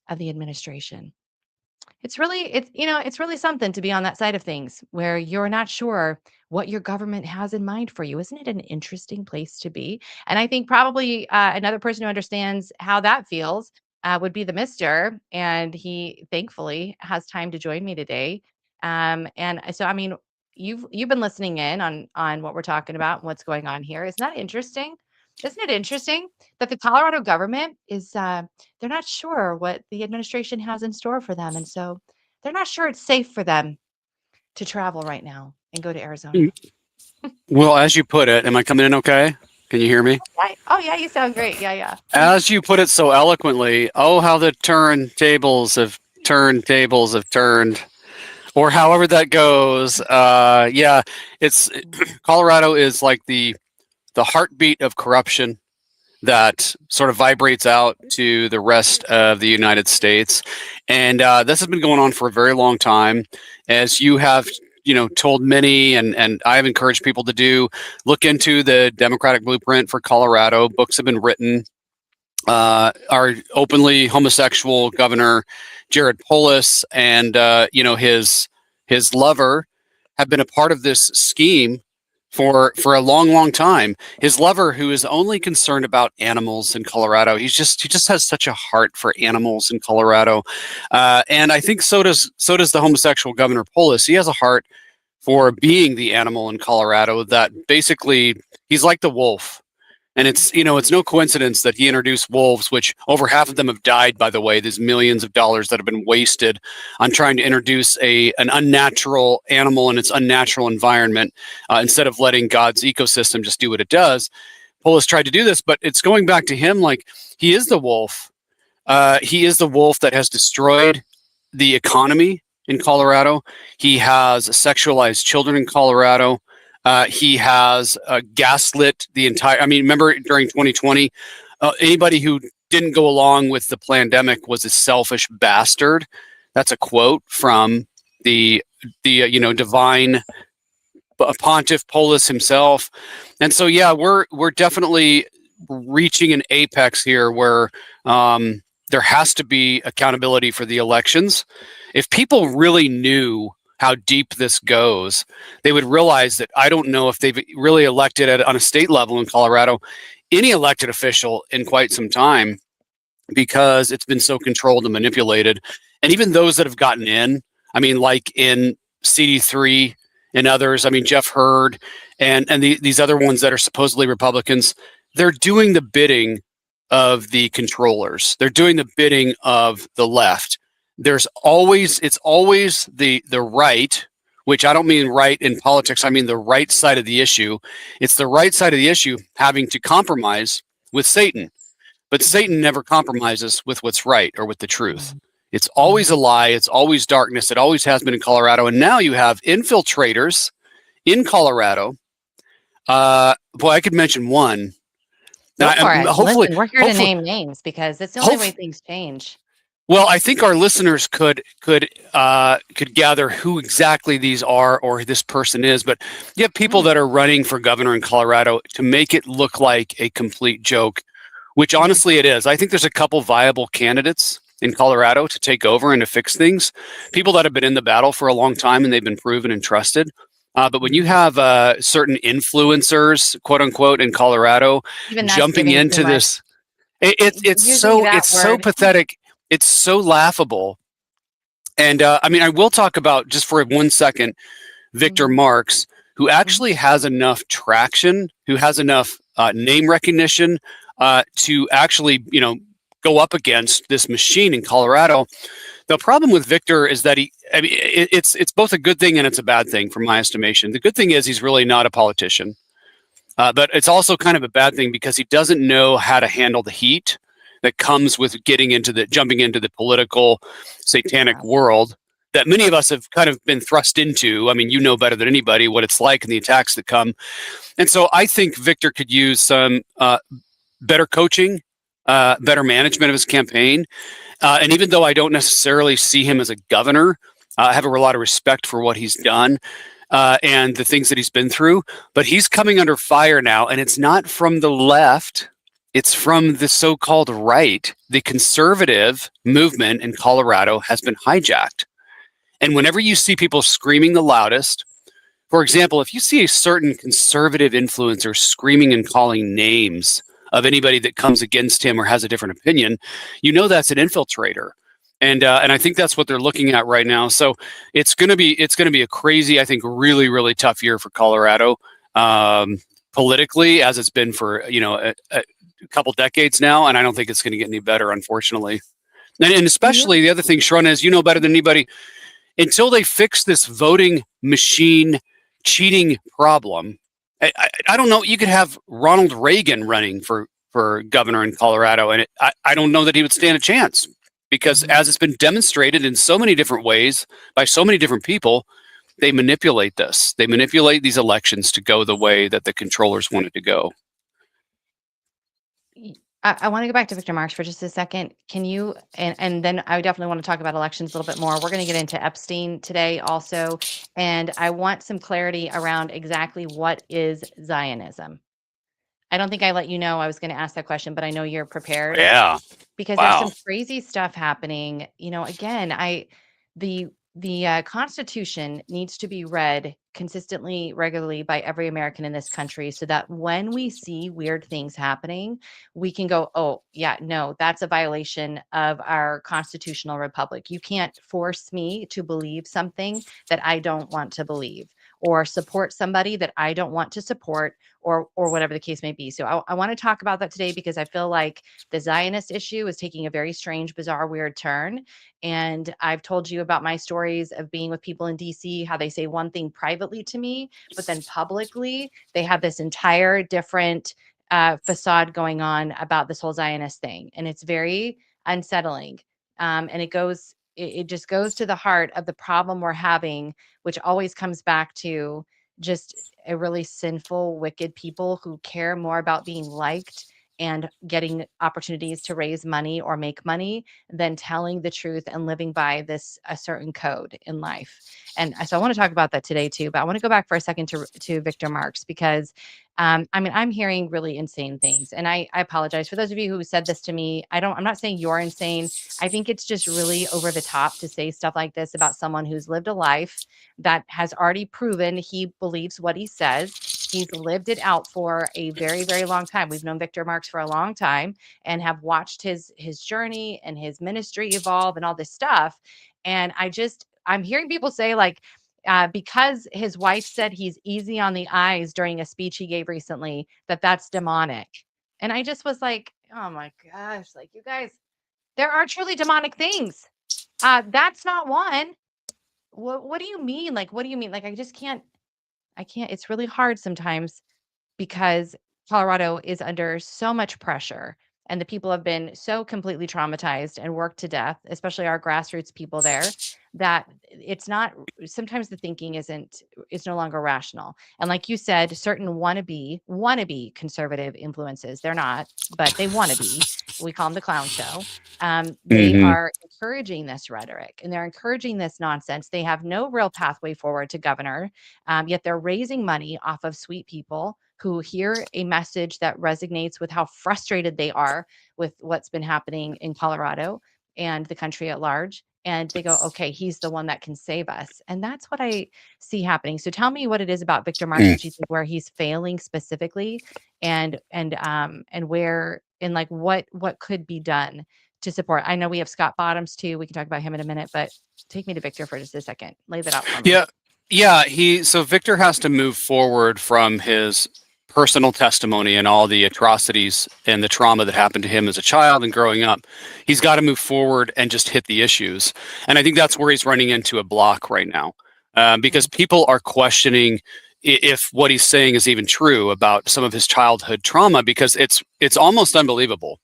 of the administration. It's really something to be on that side of things where you're not sure what your government has in mind for you. Isn't it an interesting place to be? And I think probably another person who understands how that feels would be the Mister. And he thankfully has time to join me today. And so, I mean, you've been listening in on what we're talking about and what's going on here. Isn't that interesting? Isn't it interesting that the Colorado government is, they're not sure what the administration has in store for them. And so they're not sure it's safe for them to travel right now and go to Arizona. Well, as you put it, am I coming in okay? Can you hear me? Oh, yeah, you sound great. Yeah. As you put it so eloquently, oh, how the tables have turned, or however that goes. Yeah, Colorado is like the heartbeat of corruption that sort of vibrates out to the rest of the United States. And this has been going on for a very long time. As you have, told many, and I've encouraged people to do, look into the Democratic Blueprint for Colorado. Books have been written. Our openly homosexual governor, Jared Polis, and, his lover have been a part of this scheme for a long time. His lover, who is only concerned about animals in Colorado, he just has such a heart for animals in Colorado, and I think so does the homosexual Governor Polis. He has a heart for being the animal in Colorado. That basically he's like the wolf. And it's no coincidence that he introduced wolves, which over half of them have died, by the way. There's millions of dollars that have been wasted on trying to introduce an unnatural animal in its unnatural environment instead of letting God's ecosystem just do what it does. Polis tried to do this, but it's going back to him. Like, he is the wolf. He is the wolf that has destroyed the economy in Colorado. He has sexualized children in Colorado. He has gaslit the entire. I mean, remember during 2020, anybody who didn't go along with the pandemic was a selfish bastard. That's a quote from the divine Pontiff Polis himself. And so, yeah, we're definitely reaching an apex here where there has to be accountability for the elections. If people really knew how deep this goes, they would realize that I don't know if they've really elected on a state level in Colorado any elected official in quite some time, because it's been so controlled and manipulated. And even those that have gotten in, I mean, like in CD3 and others, I mean, Jeff Hurd and these other ones that are supposedly Republicans, they're doing the bidding of the controllers. They're doing the bidding of the left. It's always the right, which I don't mean right in politics. I mean the right side of the issue. It's the right side of the issue having to compromise with Satan. But Satan never compromises with what's right or with the truth. It's always a lie. It's always darkness. It always has been in Colorado. And now you have infiltrators in Colorado. Boy, I could mention one. Go for it. Hopefully, Listen, we're here to name names because that's the only way things change. Well, I think our listeners could gather who exactly these are or this person is, but you have people that are running for governor in Colorado to make it look like a complete joke, which honestly it is. I think there's a couple viable candidates in Colorado to take over and to fix things. People that have been in the battle for a long time and they've been proven and trusted. But when you have certain influencers, quote unquote, in Colorado jumping into this, it's so pathetic. It's so laughable. And I mean, I will talk about, just for 1 second, Victor Marx, who actually has enough traction, who has enough name recognition to actually, go up against this machine in Colorado. The problem with Victor is that it's both a good thing and it's a bad thing from my estimation. The good thing is he's really not a politician, but it's also kind of a bad thing because he doesn't know how to handle the heat that comes with jumping into the political satanic world that many of us have kind of been thrust into. I mean, you know better than anybody what it's like and the attacks that come. And so I think Victor could use some better coaching, better management of his campaign. And even though I don't necessarily see him as a governor, I have a lot of respect for what he's done and the things that he's been through. But he's coming under fire now, and it's not from the left. It's from the so-called right. The conservative movement in Colorado has been hijacked. And whenever you see people screaming the loudest, for example, if you see a certain conservative influencer screaming and calling names of anybody that comes against him or has a different opinion, you know that's an infiltrator. And I think that's what they're looking at right now. So it's going to be a crazy, I think, really, really tough year for Colorado politically, as it's been for a couple decades now, and I don't think it's going to get any better, unfortunately. And especially the other thing, Sharona, is better than anybody, until they fix this voting machine cheating problem. I don't know. You could have Ronald Reagan running for governor in Colorado, and I don't know that he would stand a chance, because as it's been demonstrated in so many different ways by so many different people, they manipulate this. They manipulate these elections to go the way that the controllers want it to go. I want to go back to Victor Marx for just a second. Can you, and then I definitely want to talk about elections a little bit more. We're going to get into Epstein today also. And I want some clarity around exactly what is Zionism. I don't think I let you know I was going to ask that question, but I know you're prepared. Yeah. Because Wow. there's some crazy stuff happening. Again, the the Constitution needs to be read consistently, regularly by every American in this country so that when we see weird things happening, we can go, oh, yeah, no, that's a violation of our constitutional republic. You can't force me to believe something that I don't want to believe or support somebody that I don't want to support or whatever the case may be. So I want to talk about that today because I feel like the Zionist issue is taking a very strange, bizarre, weird turn. And I've told you about my stories of being with people in DC, how they say one thing privately to me, but then publicly, they have this entire different facade going on about this whole Zionist thing. And it's very unsettling. And it just goes to the heart of the problem we're having, which always comes back to just a really sinful, wicked people who care more about being liked and getting opportunities to raise money or make money than telling the truth and living by a certain code in life. And so I want to talk about that today too, but I want to go back for a second to Victor Marx because I'm hearing really insane things. And I apologize for those of you who said this to me. I'm not saying you're insane. I think it's just really over the top to say stuff like this about someone who's lived a life that has already proven he believes what he says. He's lived it out for a very, very long time. We've known Victor Marx for a long time and have watched his journey and his ministry evolve and all this stuff. And I'm hearing people say like, because his wife said he's easy on the eyes during a speech he gave recently, that's demonic. And I just was like, oh my gosh, like you guys, there are truly demonic things. That's not one. What do you mean? Like, what do you mean? Like, I can't, it's really hard sometimes because Colorado is under so much pressure and the people have been so completely traumatized and worked to death, especially our grassroots people there, that it's not, sometimes the thinking is no longer rational. And like you said, certain wannabe conservative influences, they're not, but they want to be. We call them the clown show. They are encouraging this rhetoric and they're encouraging this nonsense. They have no real pathway forward to governor, yet they're raising money off of sweet people who hear a message that resonates with how frustrated they are with what's been happening in Colorado and the country at large. And they go, okay, he's the one that can save us. And that's what I see happening. So tell me what it is about Victor Marx that you think where he's failing specifically and where and like what could be done to support. I know we have Scott Bottoms too. We can talk about him in a minute, but take me to Victor for just a second. Lay that out for me. Yeah. So Victor has to move forward from his personal testimony and all the atrocities and the trauma that happened to him as a child and growing up. He's got to move forward and just hit the issues. And I think that's where he's running into a block right now, because people are questioning if what he's saying is even true about some of his childhood trauma, because it's almost unbelievable.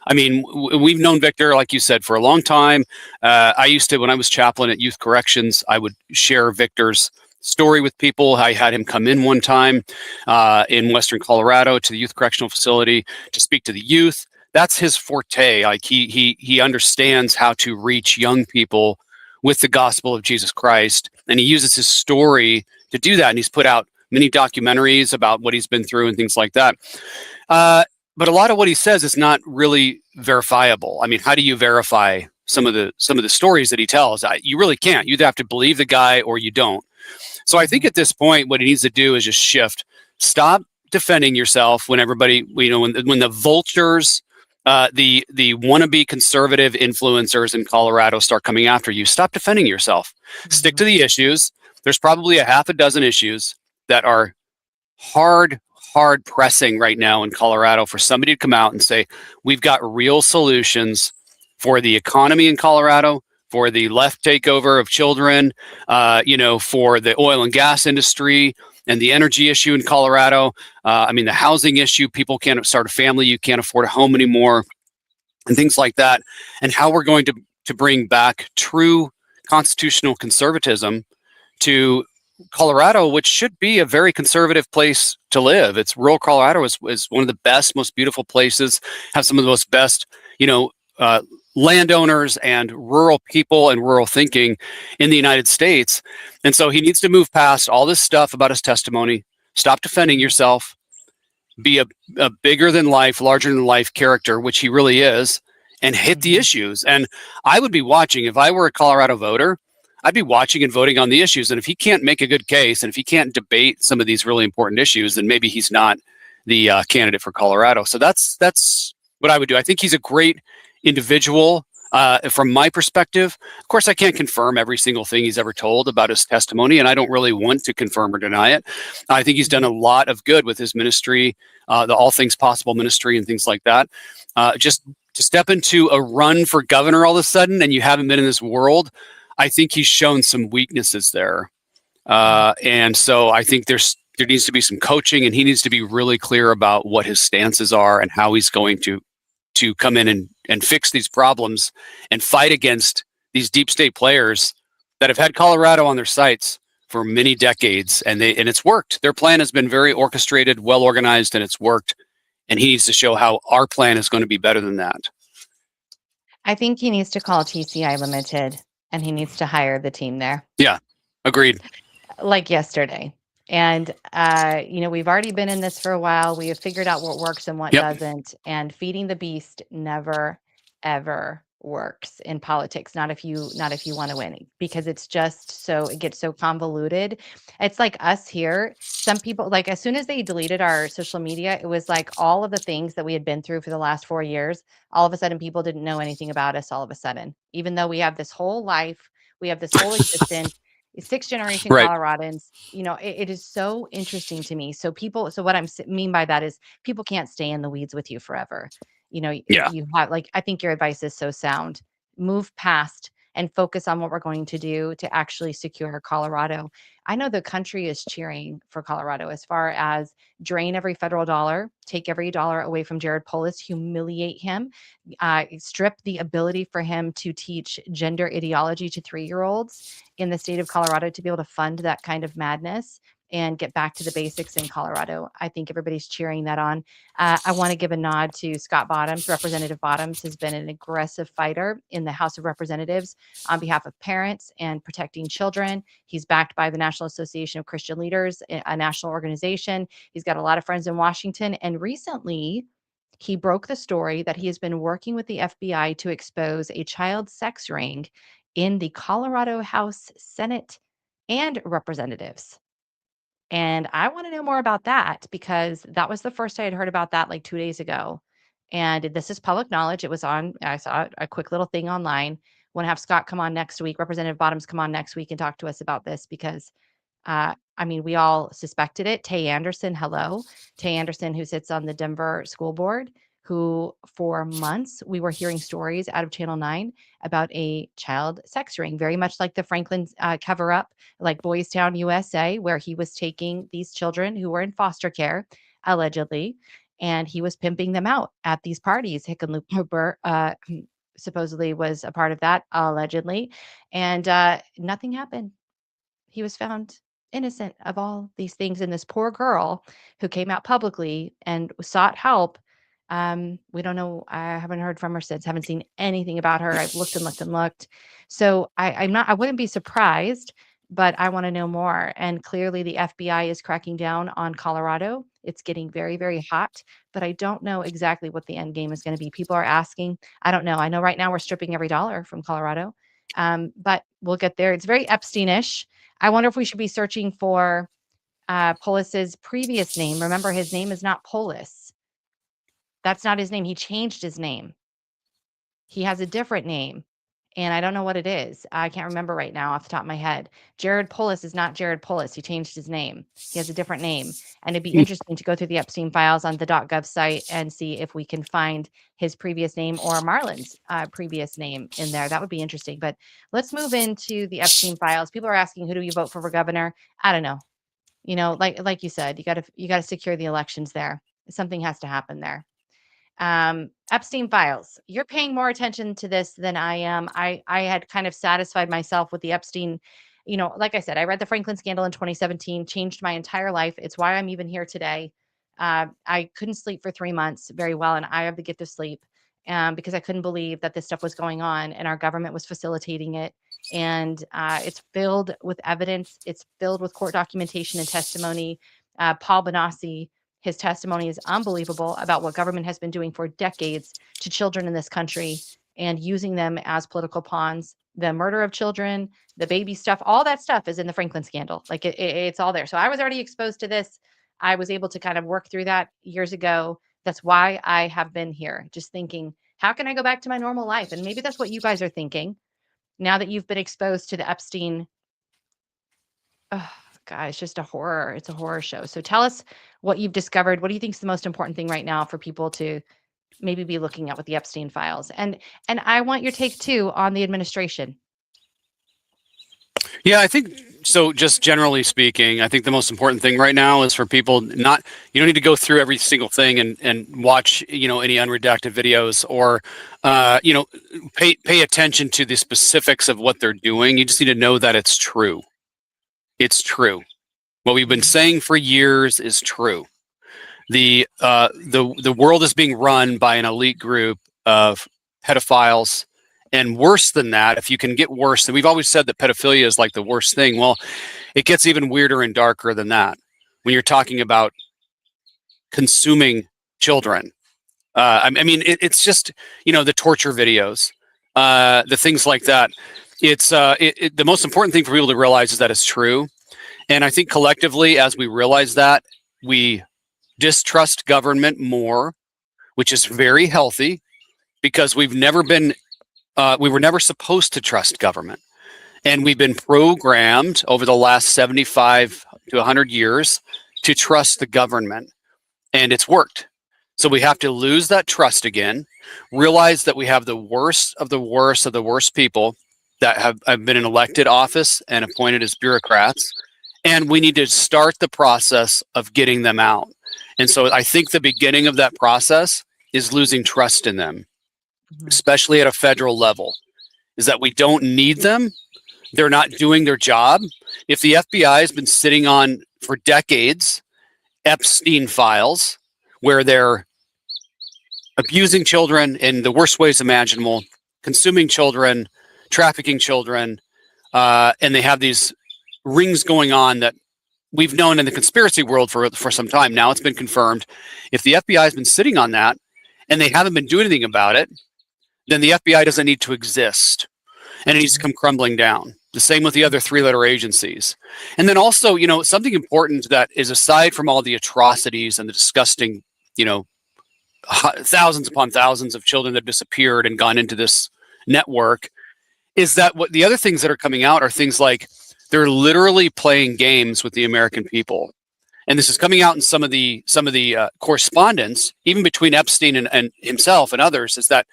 I mean, we've known Victor, like you said, for a long time. I used to, when I was chaplain at youth corrections, I would share Victor's story with people. I had him come in one time in Western Colorado to the youth correctional facility to speak to the youth. That's his forte. Like he understands how to reach young people with the gospel of Jesus Christ, and he uses his story to do that. And he's put out many documentaries about what he's been through and things like that. But a lot of what he says is not really verifiable. I mean, how do you verify some of the stories that he tells? You really can't. You either have to believe the guy or you don't. So I think at this point, what he needs to do is just shift. Stop defending yourself when everybody, when the vultures, the wannabe conservative influencers in Colorado start coming after you. Stop defending yourself. Stick to the issues. There's probably a half a dozen issues that are hard pressing right now in Colorado for somebody to come out and say, we've got real solutions for the economy in Colorado, for the left takeover of children, for the oil and gas industry and the energy issue in Colorado. The housing issue, people can't start a family, you can't afford a home anymore, and things like that. And how we're going to bring back true constitutional conservatism to Colorado, which should be a very conservative place to live. It's rural Colorado is one of the best, most beautiful places, have some of the most best, landowners and rural people and rural thinking in the United States. And so he needs to move past all this stuff about his testimony, stop defending yourself, be a bigger than life, larger than life character, which he really is, and hit the issues. And I would be watching if I were a Colorado voter. I'd be watching and voting on the issues. And if he can't make a good case, and if he can't debate some of these really important issues, then maybe he's not the candidate for Colorado. So that's what I would do. I think he's a great individual. From my perspective, of course, I can't confirm every single thing he's ever told about his testimony, and I don't really want to confirm or deny it. I think he's done a lot of good with his ministry, the All Things Possible ministry and things like that. Just to step into a run for governor all of a sudden, and you haven't been in this world, I think he's shown some weaknesses there. And so I think there needs to be some coaching, and he needs to be really clear about what his stances are and how he's going to come in and fix these problems and fight against these deep state players that have had Colorado on their sights for many decades, and it's worked. Their plan has been very orchestrated, well organized, and it's worked. And he needs to show how our plan is going to be better than that. I think he needs to call TCI Limited, and he needs to hire the team there. Yeah, agreed. Like yesterday. And, we've already been in this for a while. We have figured out what works and what doesn't. And feeding the beast never, ever works in politics. Not if you want to win, because it's just it gets so convoluted. It's like us here. Some people, like, as soon as they deleted our social media, it was like all of the things that we had been through for the last 4 years. All of a sudden, people didn't know anything about us all of a sudden, even though we have this whole life, we have this whole existence. 6th generation Right. Coloradans, it is so interesting to me. So what I mean by that is people can't stay in the weeds with you forever. You have, like, I think your advice is so sound. Move past and focus on what we're going to do to actually secure Colorado. I know the country is cheering for Colorado as far as drain every federal dollar, take every dollar away from Jared Polis, humiliate him, strip the ability for him to teach gender ideology to 3-year-olds in the state of Colorado to be able to fund that kind of madness and get back to the basics in Colorado. I think everybody's cheering that on. I want to give a nod to Scott Bottoms. Representative Bottoms has been an aggressive fighter in the House of Representatives on behalf of parents and protecting children. He's backed by the National Association of Christian Leaders, a national organization. He's got a lot of friends in Washington. And recently, he broke the story that he has been working with the FBI to expose a child sex ring in the Colorado House, Senate, and Representatives. And I want to know more about that, because that was the first I had heard about that like 2 days ago. And this is public knowledge. I saw a quick little thing online. Want to have Scott come on next week, Representative Bottoms come on next week and talk to us about this, because we all suspected it. Tay Anderson, hello. Tay Anderson, who sits on the Denver School Board, who for months we were hearing stories out of Channel 9 about a child sex ring, very much like the Franklin cover up, like Boys Town, USA, where he was taking these children who were in foster care, allegedly, and he was pimping them out at these parties. Hickenlooper supposedly was a part of that, allegedly, and nothing happened. He was found innocent of all these things. And this poor girl who came out publicly and sought help, we don't know. I haven't heard from her since. Haven't seen anything about her. I've looked and looked and looked. So I wouldn't be surprised, but I want to know more. And clearly the FBI is cracking down on Colorado. It's getting very, very hot, but I don't know exactly what the end game is going to be. People are asking. I don't know. I know right now we're stripping every dollar from Colorado, but we'll get there. It's very Epstein-ish. I wonder if we should be searching for Polis's previous name. Remember, his name is not Polis. That's not his name. He changed his name. He has a different name, and I don't know what it is. I can't remember right now off the top of my head. Jared Polis is not Jared Polis. He changed his name. He has a different name, and it'd be interesting to go through the Epstein files on the .gov site and see if we can find his previous name or Marlon's previous name in there. That would be interesting. But let's move into the Epstein files. People are asking, who do you vote for governor? I don't know. Like you said, you got to secure the elections there. Something has to happen there. Epstein files. You're paying more attention to this than I am. I had kind of satisfied myself with the Epstein. Like I said, I read the Franklin scandal in 2017, changed my entire life. It's why I'm even here today. I couldn't sleep for 3 months very well, and I have the gift of sleep because I couldn't believe that this stuff was going on and our government was facilitating it. And it's filled with evidence. It's filled with court documentation and testimony. Paul Benassi, his testimony is unbelievable about what government has been doing for decades to children in this country. and using them as political pawns. The murder of children, the baby stuff, all that stuff is in the Franklin scandal. Like it's all there. So I was already exposed to this. I was able to kind of work through that years ago. That's why I have been here, just thinking, how can I go back to my normal life? And maybe that's what you guys are thinking now that you've been exposed to the Epstein. Oh, God, it's just a horror. It's a horror show. So tell us what you've discovered. What do you think is the most important thing right now for people to maybe be looking at with the Epstein files? And I want your take too on the administration. Yeah, I think so. Just generally speaking, I think the most important thing right now is for people you don't need to go through every single thing and watch, any unredacted videos or, pay attention to the specifics of what they're doing. You just need to know that it's true. It's true. What we've been saying for years is true. The world is being run by an elite group of pedophiles. And worse than that, if you can get worse, and we've always said that pedophilia is like the worst thing. Well, it gets even weirder and darker than that when you're talking about consuming children. It's just, the torture videos, the things like that. It's the most important thing for people to realize is that it's true. And I think collectively, as we realize that, we distrust government more, which is very healthy because we were never supposed to trust government. And we've been programmed over the last 75 to 100 years to trust the government. And it's worked. So we have to lose that trust again, realize that we have the worst of the worst of the worst people that have been in elected office and appointed as bureaucrats. And we need to start the process of getting them out. And so I think the beginning of that process is losing trust in them, especially at a federal level, is that we don't need them. They're not doing their job. If the FBI has been sitting on for decades Epstein files where they're abusing children in the worst ways imaginable, consuming children, trafficking children, and they have these rings going on that we've known in the conspiracy world for some time now. It's been confirmed. If the FBI has been sitting on that and they haven't been doing anything about it, then the FBI doesn't need to exist and it needs to come crumbling down. The same with the other three-letter agencies. And then also, something important that is aside from all the atrocities and the disgusting, thousands upon thousands of children that disappeared and gone into this network, is that what the other things that are coming out are things like they're literally playing games with the American people. And this is coming out in some of the correspondence, even between Epstein and himself and others, is that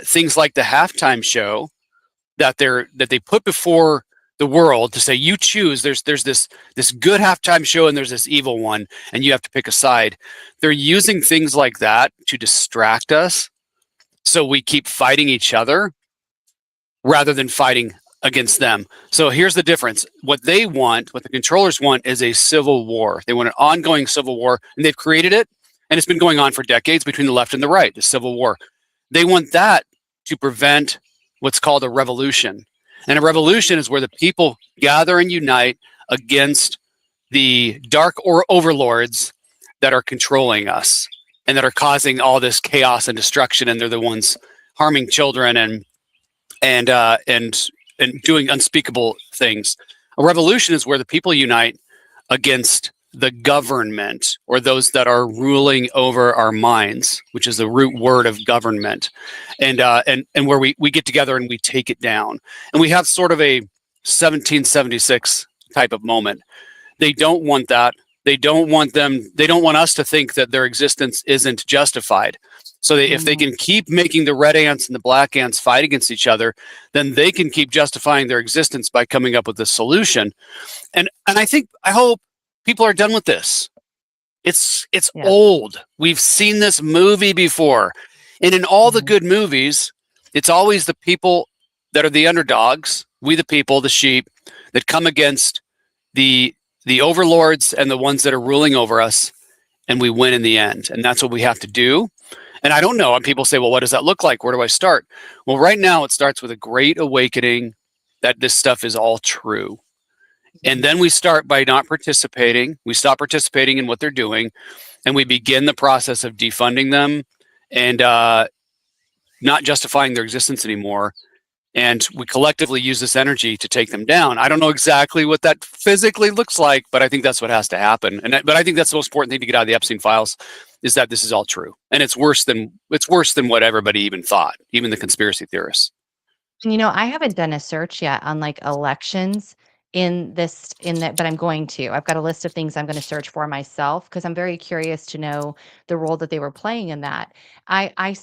things like the halftime show that they put before the world to say, you choose. There's this good halftime show and there's this evil one, and you have to pick a side. They're using things like that to distract us, so we keep fighting each other rather than fighting against them. So here's the difference. What they want, what the controllers want, is a civil war. They want an ongoing civil war, and they've created it, and it's been going on for decades between the left and the right, the civil war. They want that to prevent what's called a revolution. And a revolution is where the people gather and unite against the dark or overlords that are controlling us and that are causing all this chaos and destruction. And they're the ones harming children and doing unspeakable things. A revolution is where the people unite against the government or those that are ruling over our minds, which is the root word of government, and where we get together and we take it down. And we have sort of a 1776 type of moment. They don't want that. They don't want us to think that their existence isn't justified. So if they can keep making the red ants and the black ants fight against each other, then they can keep justifying their existence by coming up with a solution. And I hope people are done with this. It's old. We've seen this movie before. And in all the good movies, it's always the people that are the underdogs, we the people, the sheep, that come against the overlords and the ones that are ruling over us, and we win in the end. And that's what we have to do. And I don't know. And people say, well, what does that look like? Where do I start? Well, right now it starts with a great awakening that this stuff is all true. And then we start by not participating. We stop participating in what they're doing, and we begin the process of defunding them and not justifying their existence anymore. And we collectively use this energy to take them down. I don't know exactly what that physically looks like, but I think that's what has to happen. But I think that's the most important thing to get out of the Epstein files is that this is all true, and it's worse than what everybody even thought, even the conspiracy theorists. I haven't done a search yet on like elections in that, but I'm going to. I've got a list of things I'm going to search for myself because I'm very curious to know the role that they were playing in that. I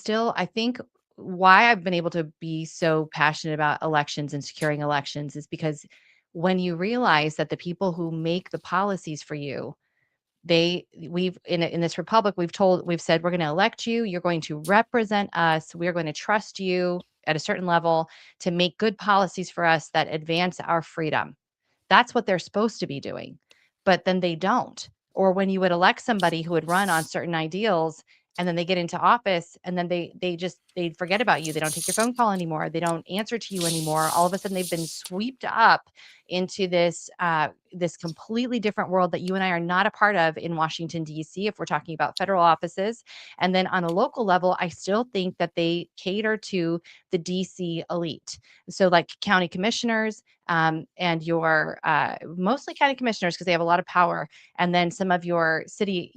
think why I've been able to be so passionate about elections and securing elections is because when you realize that the people who make the policies for you, we've in this republic, we've said we're going to elect you, you're going to represent us, we're going to trust you at a certain level to make good policies for us that advance our freedom. That's what they're supposed to be doing, but then they don't. Or when you would elect somebody who would run on certain ideals and then they get into office and then they forget about you, they don't take your phone call anymore, they don't answer to you anymore, all of a sudden they've been swept up into this completely different world that you and I are not a part of in Washington, D.C., if we're talking about federal offices. And then on a local level, I still think that they cater to the D.C. elite. So like county commissioners, and your mostly county commissioners because they have a lot of power, and then some of your city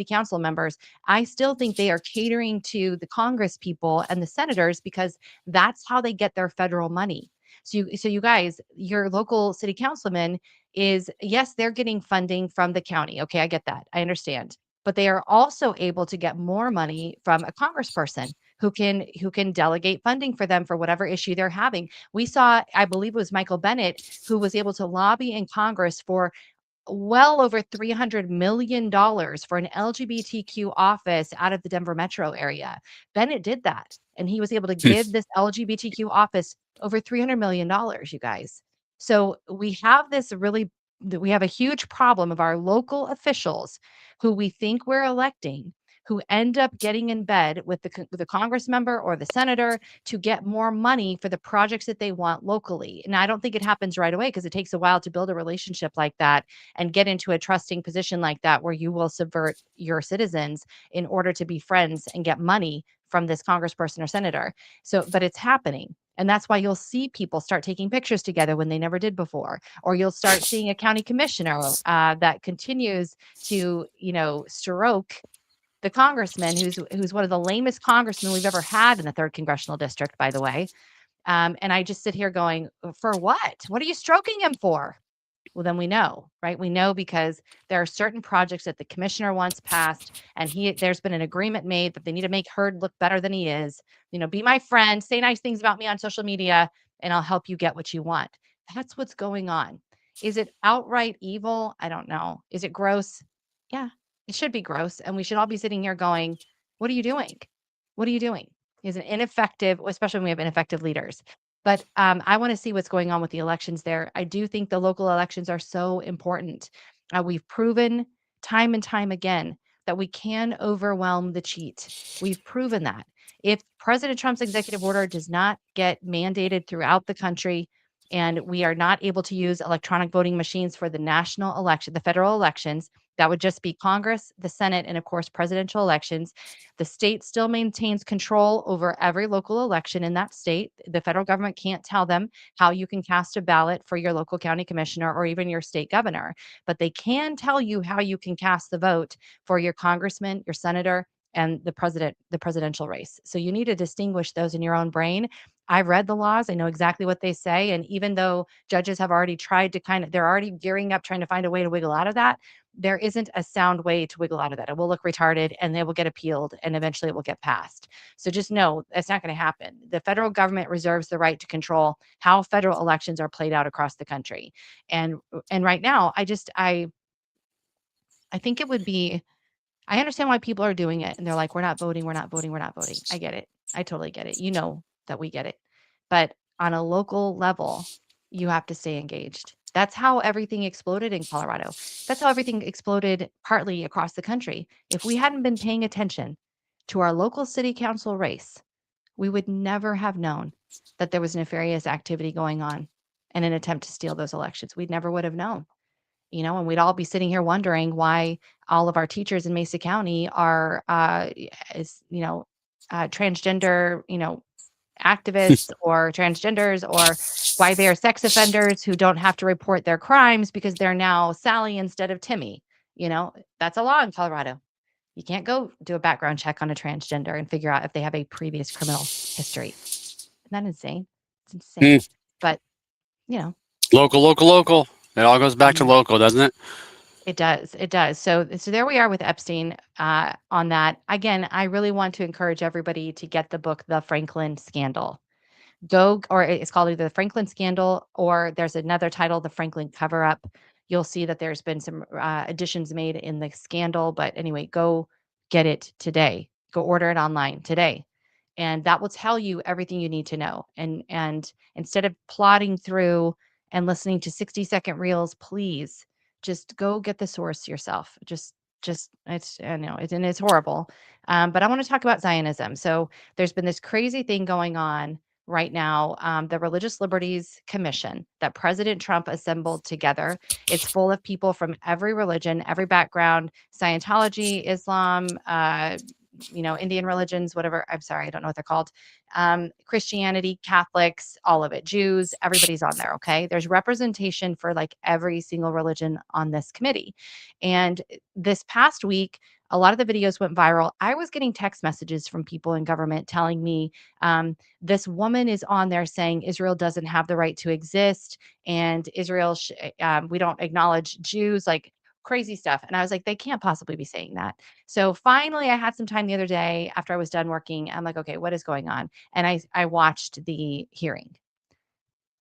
council members. I still think they are catering to the Congress people and the senators because that's how they get their federal money. So you guys, your local city councilman is, yes, they're getting funding from the county. Okay, I get that. I understand. But they are also able to get more money from a congressperson who can delegate funding for them for whatever issue they're having. We saw, I believe it was Michael Bennett, who was able to lobby in Congress for well over $300 million for an LGBTQ office out of the Denver metro area. Bennett did that, and he was able to give this LGBTQ office over $300 million, you guys. So we have we have a huge problem of our local officials who we think we're electing, who end up getting in bed with the Congress member or the senator to get more money for the projects that they want locally. And I don't think it happens right away because it takes a while to build a relationship like that and get into a trusting position like that where you will subvert your citizens in order to be friends and get money from this congressperson or senator. So, but it's happening. And that's why you'll see people start taking pictures together when they never did before, or you'll start seeing a county commissioner that continues to, stroke the congressman who's one of the lamest congressmen we've ever had in the 3rd congressional district, by the way. And I just sit here going, for what? What are you stroking him for? Well, then we know, right? We know because there are certain projects that the commissioner wants passed, and there's been an agreement made that they need to make Hurd look better than he is. Be my friend, say nice things about me on social media, and I'll help you get what you want. That's what's going on. Is it outright evil? I don't know. Is it gross? Yeah, it should be gross. And we should all be sitting here going, what are you doing? What are you doing? Is it ineffective, especially when we have ineffective leaders? But I want to see what's going on with the elections there. I do think the local elections are so important. We've proven time and time again that we can overwhelm the cheat. We've proven that. If President Trump's executive order does not get mandated throughout the country, and we are not able to use electronic voting machines for the national election, the federal elections, that would just be Congress, the Senate, and of course, presidential elections. The state still maintains control over every local election in that state. The federal government can't tell them how you can cast a ballot for your local county commissioner or even your state governor, but they can tell you how you can cast the vote for your congressman, your senator, and the presidential race. So you need to distinguish those in your own brain. I've read the laws. I know exactly what they say. And even though judges have already tried to they're already gearing up, trying to find a way to wiggle out of that, there isn't a sound way to wiggle out of that. It will look retarded and they will get appealed and eventually it will get passed. So just know that's not going to happen. The federal government reserves the right to control how federal elections are played out across the country. And right now, I think it would be, I understand why people are doing it and they're like, we're not voting, we're not voting, we're not voting. I get it. I totally get it. You know that we get it. But on a local level, you have to stay engaged. That's how everything exploded in Colorado. That's how everything exploded partly across the country. If we hadn't been paying attention to our local city council race, we would never have known that there was nefarious activity going on in an attempt to steal those elections. We never would have known, and we'd all be sitting here wondering why all of our teachers in Mesa County are, transgender, activists or transgenders, or why they are sex offenders who don't have to report their crimes because they're now Sally instead of Timmy. That's a law in Colorado. You can't go do a background check on a transgender and figure out if they have a previous criminal history. Isn't that insane? It's insane. But, Local. It all goes back to local, doesn't it? it does. It does. So there we are with Epstein on that. Again, I really want to encourage everybody to get the book, The Franklin Scandal. Or it's called either The Franklin Scandal, or there's another title, The Franklin Cover Up. You'll see that there's been some additions made in the scandal. But anyway, go get it today. Go order it online today. And that will tell you everything you need to know. And instead of plodding through and listening to 60-second reels, please just go get the source yourself. Just I know it's horrible. But I want to talk about Zionism. So there's been this crazy thing going on right now, the Religious Liberties Commission that President Trump assembled together. It's full of people from every religion, every background, Scientology, Islam, Indian religions, whatever. I'm sorry, I don't know what they're called. Christianity, Catholics, all of it, Jews, everybody's on there. Okay. There's representation for like every single religion on this committee. And this past week, a lot of the videos went viral. I was getting text messages from people in government telling me this woman is on there saying Israel doesn't have the right to exist, and Israel, we don't acknowledge Jews, like crazy stuff. And I was like, they can't possibly be saying that. So finally, I had some time the other day after I was done working. I'm like, okay, what is going on? And I watched the hearing.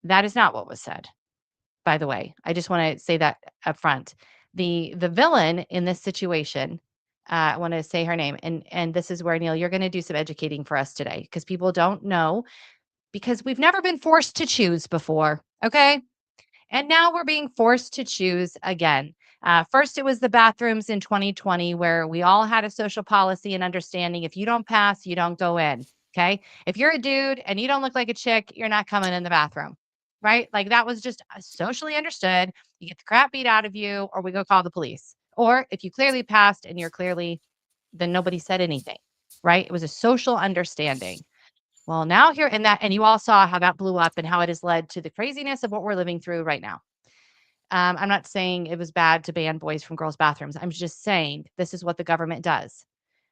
That is not what was said, by the way. I just want to say that up front. The villain in this situation, I want to say her name, and this is where, Neil, you're going to do some educating for us today, because people don't know, because we've never been forced to choose before, okay? And now we're being forced to choose again. First, it was the bathrooms in 2020, where we all had a social policy and understanding. If you don't pass, you don't go in, okay? If you're a dude and you don't look like a chick, you're not coming in the bathroom, right? Like that was just socially understood. You get the crap beat out of you, or we go call the police. Or if you clearly passed and you're clearly, then nobody said anything, right? It was a social understanding. Well, now here and that, and you all saw how that blew up and how it has led to the craziness of what we're living through right now. I'm not saying it was bad to ban boys from girls' bathrooms. I'm just saying this is what the government does.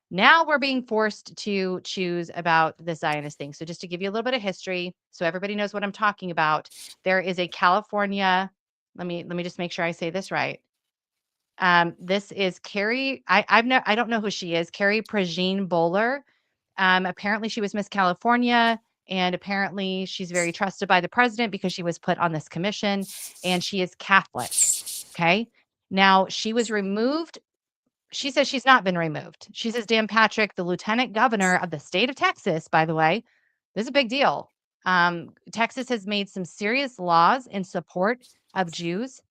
Now we're being forced to choose about the Zionist thing. So just to give you a little bit of history, so everybody knows what I'm talking about, there is a California. Let me just make sure I say this right. This is Carrie. I don't know who she is. Carrie Prejean Bowler. Apparently, she was Miss California, and apparently, she's very trusted by the president because she was put on this commission, and she is Catholic. Okay. Now, she was removed. She says she's not been removed. She says Dan Patrick, the lieutenant governor of the state of Texas, by the way, this is a big deal. Texas has made some serious laws in support of Jews.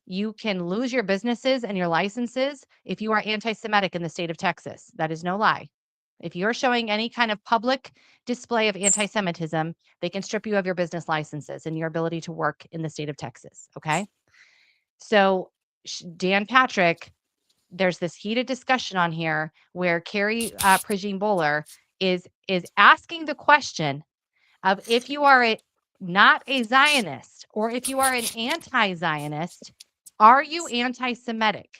You can lose your businesses and your licenses if you are anti-Semitic in the state of Texas. That is no lie. If you're showing any kind of public display of anti-Semitism, they can strip you of your business licenses and your ability to work in the state of Texas. Okay. So Dan Patrick, there's this heated discussion on here where Carrie Prejean Bowler is asking the question of, if you are not a Zionist, or if you are an anti-Zionist, are you anti-Semitic?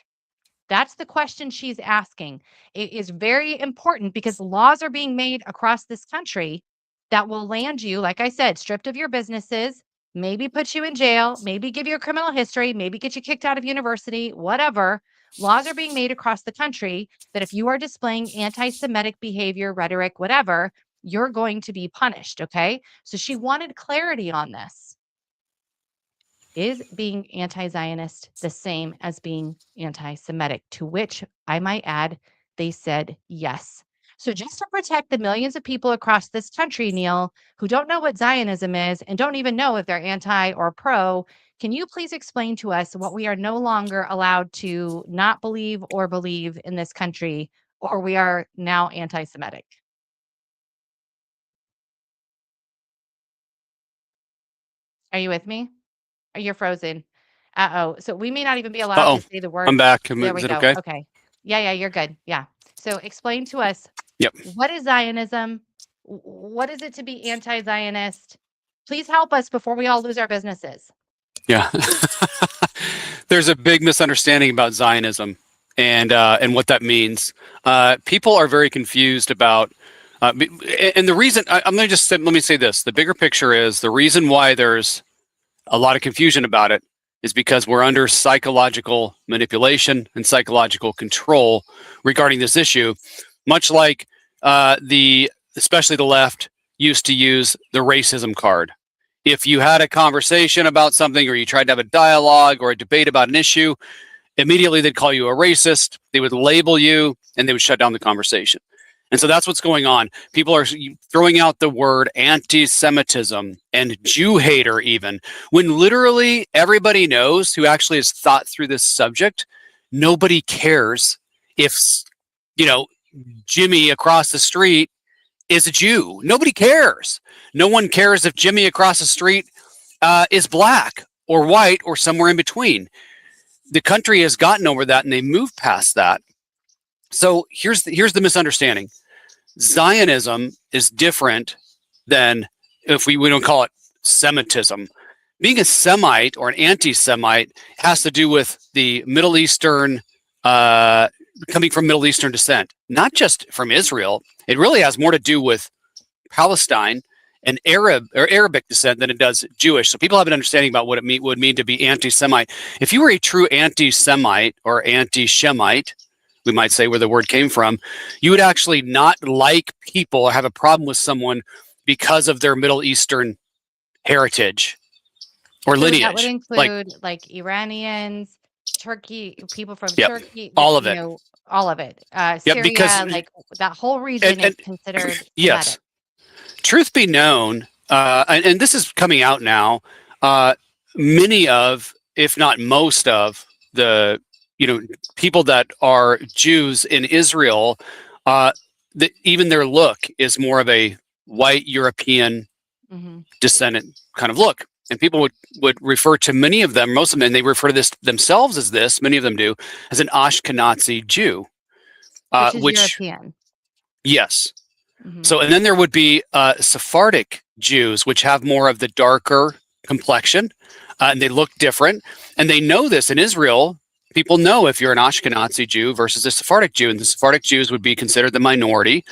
That's the question she's asking. It is very important because laws are being made across this country that will land you, like I said, stripped of your businesses, maybe put you in jail, maybe give you a criminal history, maybe get you kicked out of university, whatever. Laws are being made across the country that if you are displaying anti-Semitic behavior, rhetoric, whatever, you're going to be punished. Okay. So she wanted clarity on this. Is being anti-Zionist the same as being anti-Semitic? To which I might add, they said yes. So just to protect the millions of people across this country, Neil, who don't know what Zionism is and don't even know if they're anti or pro, can you please explain to us what we are no longer allowed to not believe or believe in this country, or we are now anti-Semitic? Are you with me? Are you frozen? Uh-oh. So we may not even be allowed Uh-oh. to say the word. I'm back. There we Is it go. okay? Okay. Yeah, you're good. Yeah. So explain to us. Yep. What is Zionism? What is it to be anti-Zionist? Please help us before we all lose our businesses. Yeah. There's a big misunderstanding about Zionism and what that means. People are very confused about, and the reason I'm going to just say, let me say this: the bigger picture is the reason why there's a lot of confusion about it is because we're under psychological manipulation and psychological control regarding this issue, much like especially the left used to use the racism card. If you had a conversation about something or you tried to have a dialogue or a debate about an issue, immediately they'd call you a racist, they would label you, and they would shut down the conversation. And so that's what's going on. People are throwing out the word anti-Semitism and Jew hater even, when literally everybody knows who actually has thought through this subject, nobody cares if, Jimmy across the street is a Jew. Nobody cares. No one cares if Jimmy across the street is black or white or somewhere in between. The country has gotten over that and they moved past that. So here's the misunderstanding. Zionism is different than, if we don't call it Semitism. Being a Semite or an anti-Semite has to do with the Middle Eastern, coming from Middle Eastern descent, not just from Israel. It really has more to do with Palestine and Arabic descent than it does Jewish. So people have an understanding about what it would mean to be anti-Semite. If you were a true anti-Semite or anti-Shemite, we might say where the word came from, you would actually not like people or have a problem with someone because of their Middle Eastern heritage or lineage. That would include like Iranians, Turkey, people from Turkey, all of it. All of it. Syria, because like that whole region is considered yes. Semitic. Truth be known, and this is coming out now, many of, if not most of, the people that are Jews in Israel, even their look is more of a white European descendant kind of look. And people would refer to many of them, most of them, and they refer to this themselves as this, many of them do, as an Ashkenazi Jew. Which is European. Yes. So, and then there would be Sephardic Jews, which have more of the darker complexion, and they look different. And they know this in Israel. People know if you're an Ashkenazi Jew versus a Sephardic Jew, and the Sephardic Jews would be considered the minority.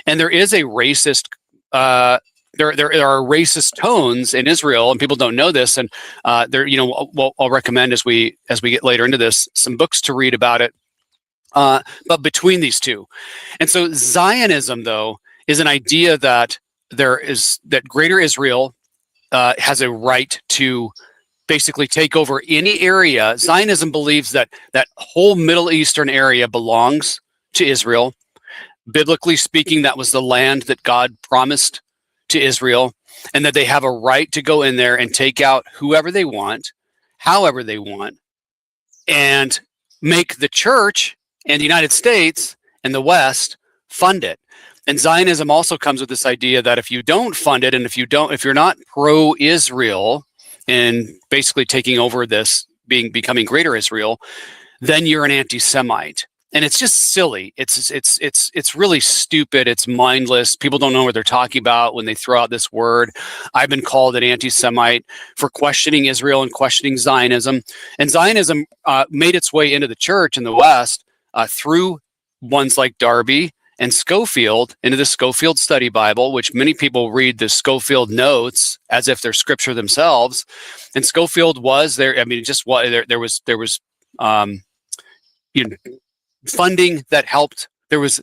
And there is a racist, there are racist tones in Israel, and people don't know this. And I'll recommend as we get later into this some books to read about it. But between these two, and so Zionism, though, is an idea that that Greater Israel has a right to basically take over any area. Zionism believes that that whole Middle Eastern area belongs to Israel. Biblically speaking, that was the land that God promised to Israel, and that they have a right to go in there and take out whoever they want, however they want, and make the church and the United States and the West fund it. And Zionism also comes with this idea that if you don't fund it, and if you're not pro-Israel and basically taking over this, becoming Greater Israel, then you're an anti-Semite. And it's just silly. It's really stupid. It's mindless. People don't know what they're talking about when they throw out this word. I've been called an anti-Semite for questioning Israel and questioning Zionism. And Zionism made its way into the church in the West through ones like Darby and Schofield, into the Schofield Study Bible, which many people read the Schofield notes as if they're scripture themselves. And Schofield was there. I mean, just what there was funding that helped. There was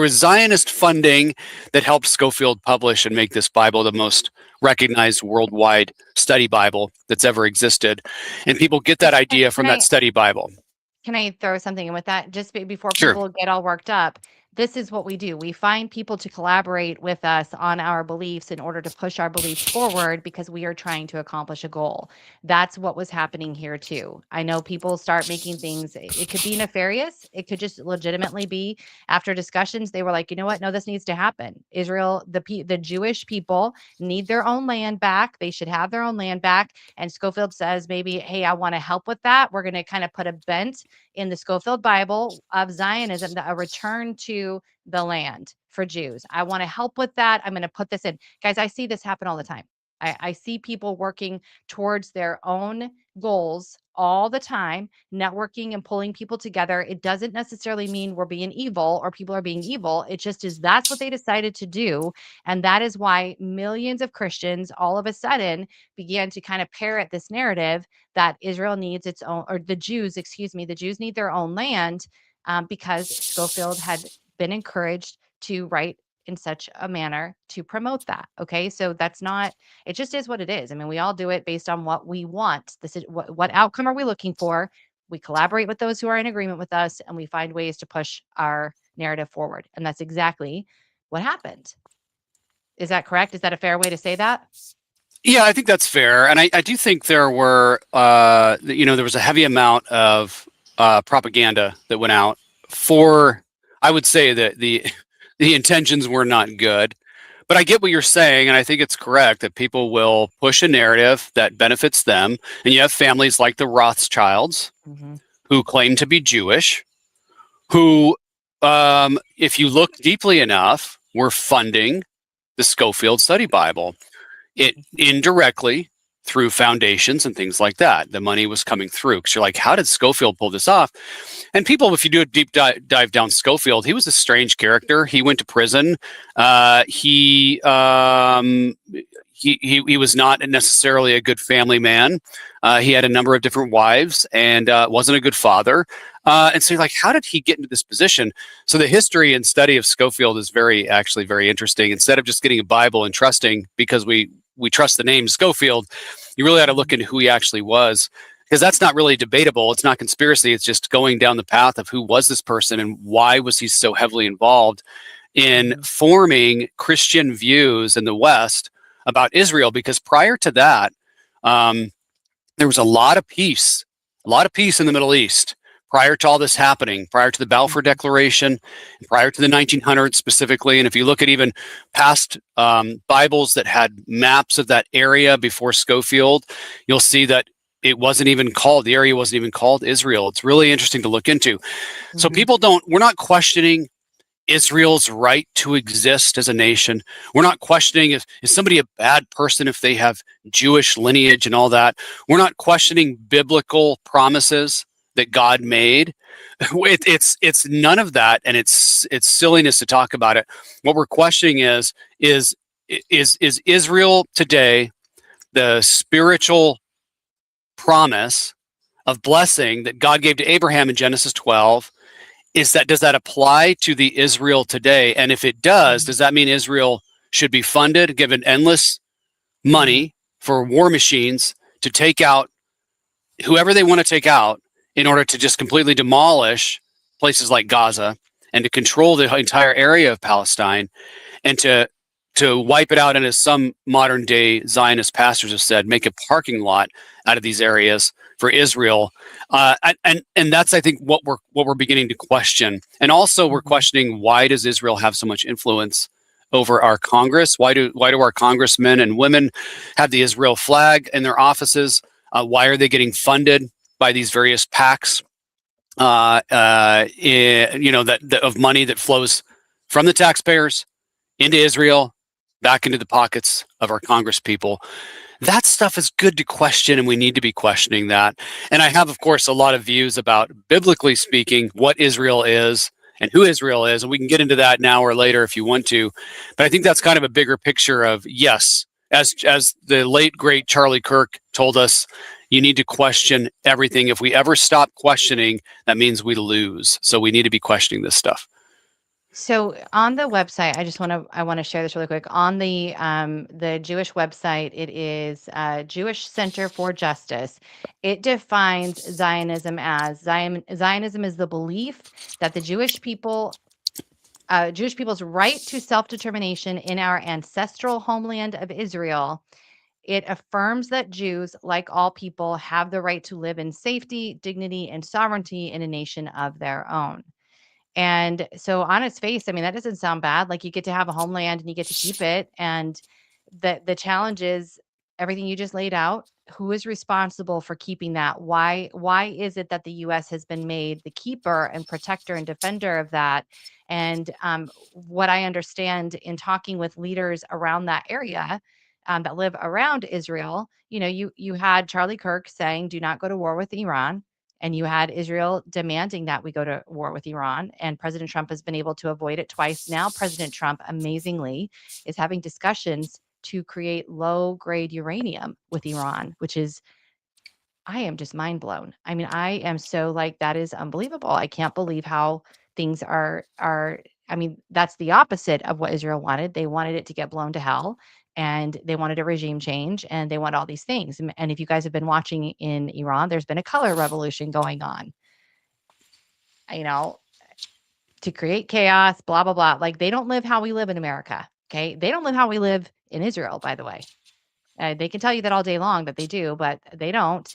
Zionist funding that helped Schofield publish and make this Bible the most recognized worldwide study Bible that's ever existed. And people get that idea from that study Bible. Can I throw something in with that? Just before people get all worked up. This is what we do. We find people to collaborate with us on our beliefs in order to push our beliefs forward because we are trying to accomplish a goal. That's what was happening here too. I know people start making things, it could be nefarious. It could just legitimately be after discussions. They were like, you know what? No, this needs to happen. Israel, the Jewish people need their own land back. They should have their own land back. And Schofield says maybe, hey, I want to help with that. We're going to kind of put a bent in the Schofield Bible of Zionism, a return to to the land for Jews. I want to help with that. I'm going to put this in. Guys, I see this happen all the time. I see people working towards their own goals all the time, networking and pulling people together. It doesn't necessarily mean we're being evil or people are being evil. It just is that's what they decided to do. And that is why millions of Christians all of a sudden began to kind of parrot this narrative that Israel needs its own, or the Jews, excuse me, the Jews need their own land because Schofield had been encouraged to write in such a manner to promote that. Okay. So that's not, it just is what it is. I mean, we all do it based on what we want. This is what outcome are we looking for? We collaborate with those who are in agreement with us and we find ways to push our narrative forward. And that's exactly what happened. Is that correct? Is that a fair way to say that? Yeah, I think that's fair. And I do think there were, there was a heavy amount of propaganda that went out for, I would say that the intentions were not good. But I get what you're saying, and I think it's correct that people will push a narrative that benefits them. And you have families like the Rothschilds who claim to be Jewish, who, if you look deeply enough, were funding the Schofield Study Bible. It indirectly through foundations and things like that. The money was coming through because you're like, how did Schofield pull this off? And people, if you do a deep dive down Schofield, he was a strange character. He went to prison. He was not necessarily a good family man. He had a number of different wives and wasn't a good father. And so you're like, how did he get into this position? So the history and study of Schofield is actually very interesting. Instead of just getting a Bible and trusting because we trust the name Schofield, you really ought to look into who he actually was, because that's not really debatable. It's not conspiracy. It's just going down the path of who was this person and why was he so heavily involved in forming Christian views in the West about Israel. Because prior to that, there was a lot of peace in the Middle East. Prior to all this happening, prior to the Balfour Declaration, prior to the 1900s specifically, and if you look at even past Bibles that had maps of that area before Schofield, you'll see that the area wasn't even called Israel. It's really interesting to look into. So we're not questioning Israel's right to exist as a nation. We're not questioning is somebody a bad person if they have Jewish lineage and all that. We're not questioning biblical promises that God made. It's none of that, and it's silliness to talk about it. What we're questioning is Israel today the spiritual promise of blessing that God gave to Abraham in Genesis 12? Does that apply to the Israel today? And if it does that mean Israel should be funded, given endless money for war machines to take out whoever they want to take out, in order to just completely demolish places like Gaza and to control the entire area of Palestine and to wipe it out, and as some modern day Zionist pastors have said, make a parking lot out of these areas for Israel. And that's, I think, what we're beginning to question. And also we're questioning, why does Israel have so much influence over our Congress? Why do our congressmen and women have the Israel flag in their offices? Why are they getting funded by these various PACs, of money that flows from the taxpayers into Israel, back into the pockets of our Congress people? That stuff is good to question, and we need to be questioning that. And I have, of course, a lot of views about, biblically speaking, what Israel is and who Israel is, and we can get into that now or later if you want to. But I think that's kind of a bigger picture of, yes, as the late, great Charlie Kirk told us, you need to question everything. If we ever stop questioning, that means we lose. So we need to be questioning this stuff. So on the website, I want to share this really quick. On the Jewish website, it is Jewish Center for Justice. It defines Zionism as Zionism is the belief that the Jewish people's right to self-determination in our ancestral homeland of Israel. It affirms that Jews, like all people, have the right to live in safety, dignity, and sovereignty in a nation of their own. And so on its face, I mean, that doesn't sound bad. Like, you get to have a homeland and you get to keep it. And the challenge is everything you just laid out. who is responsible for keeping that? Why is it that the U.S. has been made the keeper and protector and defender of that? And what I understand in talking with leaders around that area that live around Israel, you had Charlie Kirk saying, "Do not go to war with Iran." And you had Israel demanding that we go to war with Iran. And President Trump has been able to avoid it twice. Now, President Trump, amazingly, is having discussions to create low-grade uranium with Iran, which is, I am just mind blown. I mean, I am so like, that is unbelievable. I can't believe how things are. I mean, that's the opposite of what Israel wanted. They wanted it to get blown to hell, and they wanted a regime change, and they want all these things. And if you guys have been watching in Iran, there's been a color revolution going on, you know, to create chaos, blah, blah, blah. Like, they don't live how we live in America. Okay. They don't live how we live in Israel, by the way. They can tell you that all day long that they do, but they don't.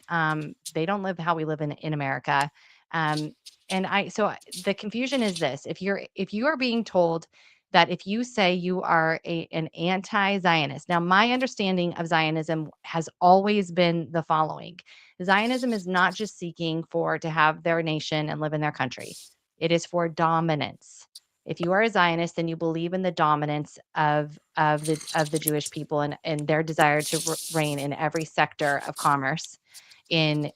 They don't live how we live in America. So the confusion is this: if you are being told that if you say you are an anti-Zionist, now my understanding of Zionism has always been the following: Zionism is not just seeking to have their nation and live in their country; it is for dominance. If you are a Zionist, then you believe in the dominance of the Jewish people and their desire to reign in every sector of commerce. And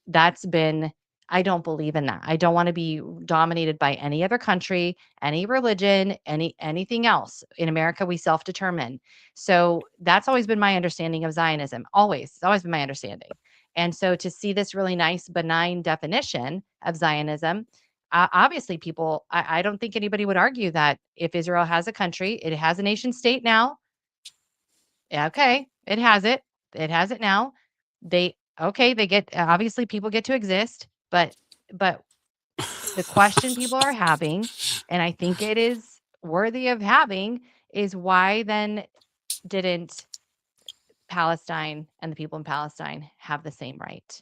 that's been, I don't believe in that. I don't want to be dominated by any other country, any religion, anything else. In America, we self-determine. So that's always been my understanding of Zionism. It's always been my understanding. And so to see this really nice, benign definition of Zionism, obviously people, I don't think anybody would argue that if Israel has a country, it has a nation state now. Okay, it has it now. They get, obviously people get to exist, but the question people are having, and I think it is worthy of having, is why then didn't Palestine and the people in Palestine have the same right?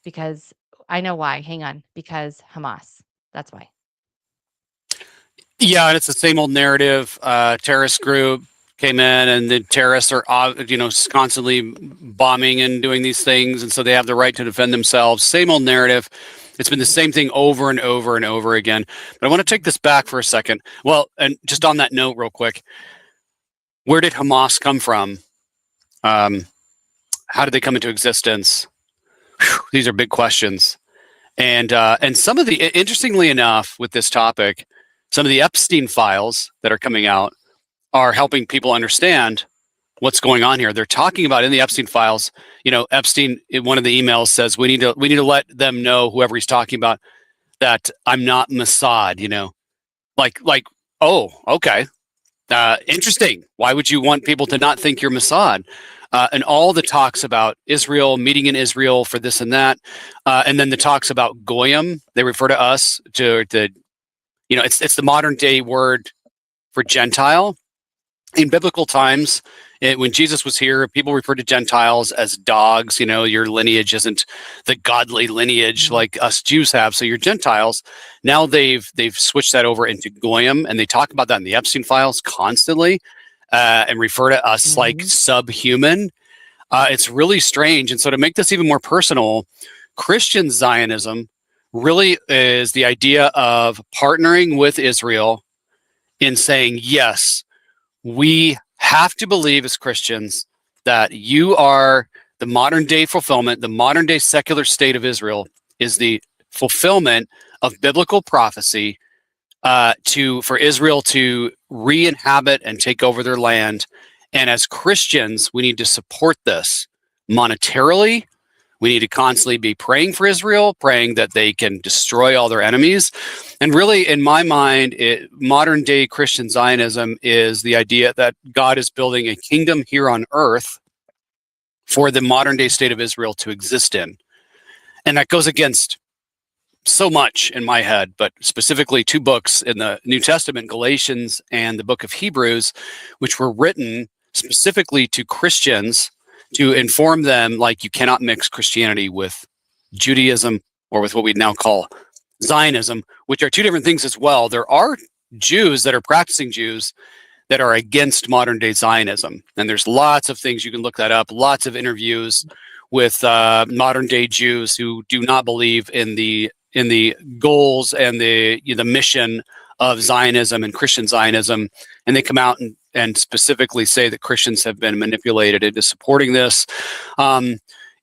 Because I know why. Hang on. Because Hamas. That's why. Yeah, and it's the same old narrative. Terrorist group came in, and the terrorists are, constantly bombing and doing these things, and so they have the right to defend themselves. Same old narrative. It's been the same thing over and over and over again. But I want to take this back for a second. Well, and just on that note, real quick, where did Hamas come from? How did they come into existence? Whew, these are big questions. And some of the, interestingly enough, with this topic, some of the Epstein files that are coming out are helping people understand what's going on here. They're talking about in the Epstein files, Epstein, in one of the emails says, we need to let them know, whoever he's talking about, that I'm not Mossad, like, oh, okay. Interesting. Why would you want people to not think you're Mossad? And all the talks about Israel, meeting in Israel for this and that. And then the talks about Goyim, they refer to us to the, it's the modern day word for Gentile. In biblical times, when Jesus was here, people referred to Gentiles as dogs. Your lineage isn't the godly lineage like us Jews have, so you're Gentiles. Now they've switched that over into Goyim, and they talk about that in the Epstein files constantly, and refer to us like subhuman. It's really strange. And so to make this even more personal, Christian Zionism really is the idea of partnering with Israel in saying, yes, we have to believe as Christians that you are the modern day fulfillment, the modern day secular state of Israel is the fulfillment of biblical prophecy for Israel to re-inhabit and take over their land. And as Christians, we need to support this monetarily. We need to constantly be praying for Israel, praying that they can destroy all their enemies. And really, in my mind, modern day Christian Zionism is the idea that God is building a kingdom here on earth for the modern day state of Israel to exist in. And that goes against so much in my head, but specifically two books in the New Testament, Galatians and the book of Hebrews, which were written specifically to Christians to inform them, like, you cannot mix Christianity with Judaism or with what we now call Zionism, which are two different things as well. There are Jews that are practicing Jews that are against modern day Zionism. And there's lots of things, you can look that up, lots of interviews with modern day Jews who do not believe in the goals and the mission of Zionism and Christian Zionism. And they come out and specifically say that Christians have been manipulated into supporting this.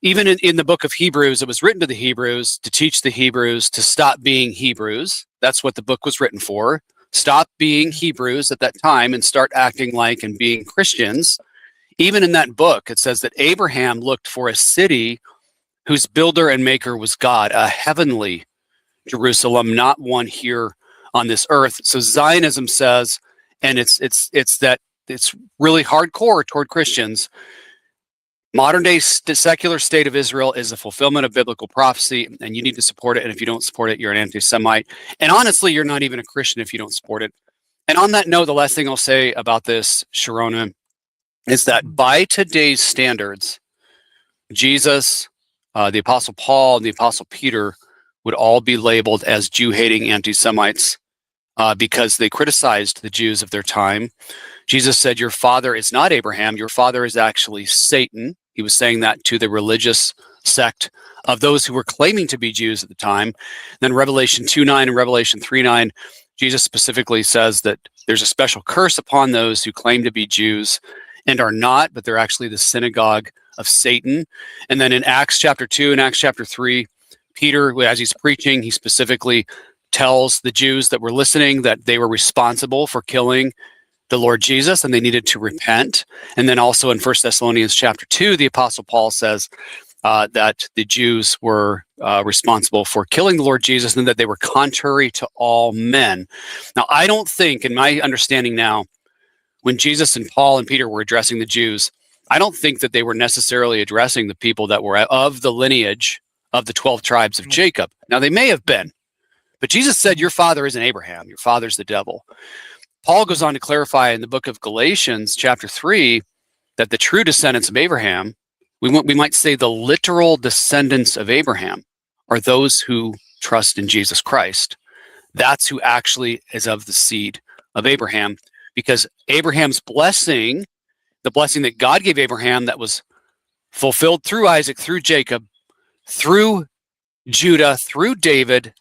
Even in the book of Hebrews, it was written to the Hebrews to teach the Hebrews to stop being Hebrews. That's what the book was written for. Stop being Hebrews at that time and start acting like and being Christians. Even in that book, it says that Abraham looked for a city whose builder and maker was God, a heavenly Jerusalem, not one here on this earth. So Zionism says, and it's really hardcore toward Christians, modern day secular state of Israel is a fulfillment of biblical prophecy, and you need to support it. And if you don't support it, you're an anti-Semite. And honestly, you're not even a Christian if you don't support it. And on that note, the last thing I'll say about this, Sharona, is that by today's standards, Jesus, the Apostle Paul, and the Apostle Peter would all be labeled as Jew-hating anti-Semites because they criticized the Jews of their time. Jesus said, your father is not Abraham, your father is actually Satan. He was saying that to the religious sect of those who were claiming to be Jews at the time. Then Revelation 2:9 and Revelation 3:9, Jesus specifically says that there's a special curse upon those who claim to be Jews and are not, but they're actually the synagogue of Satan. And then in Acts chapter 2 and Acts chapter 3, Peter, as he's preaching, he specifically tells the Jews that were listening that they were responsible for killing the Lord Jesus and they needed to repent. And then also in 1 Thessalonians chapter 2, the Apostle Paul says that the Jews were responsible for killing the Lord Jesus and that they were contrary to all men. Now, I don't think, in my understanding now, when Jesus and Paul and Peter were addressing the Jews, I don't think that they were necessarily addressing the people that were of the lineage of the 12 tribes of Jacob. Now, they may have been, but Jesus said, your father isn't Abraham, your father's the devil. Paul goes on to clarify in the book of Galatians chapter 3 that the true descendants of Abraham, we might say the literal descendants of Abraham, are those who trust in Jesus Christ. That's who actually is of the seed of Abraham, because Abraham's blessing, the blessing that God gave Abraham that was fulfilled through Isaac, through Jacob, through Judah, through David,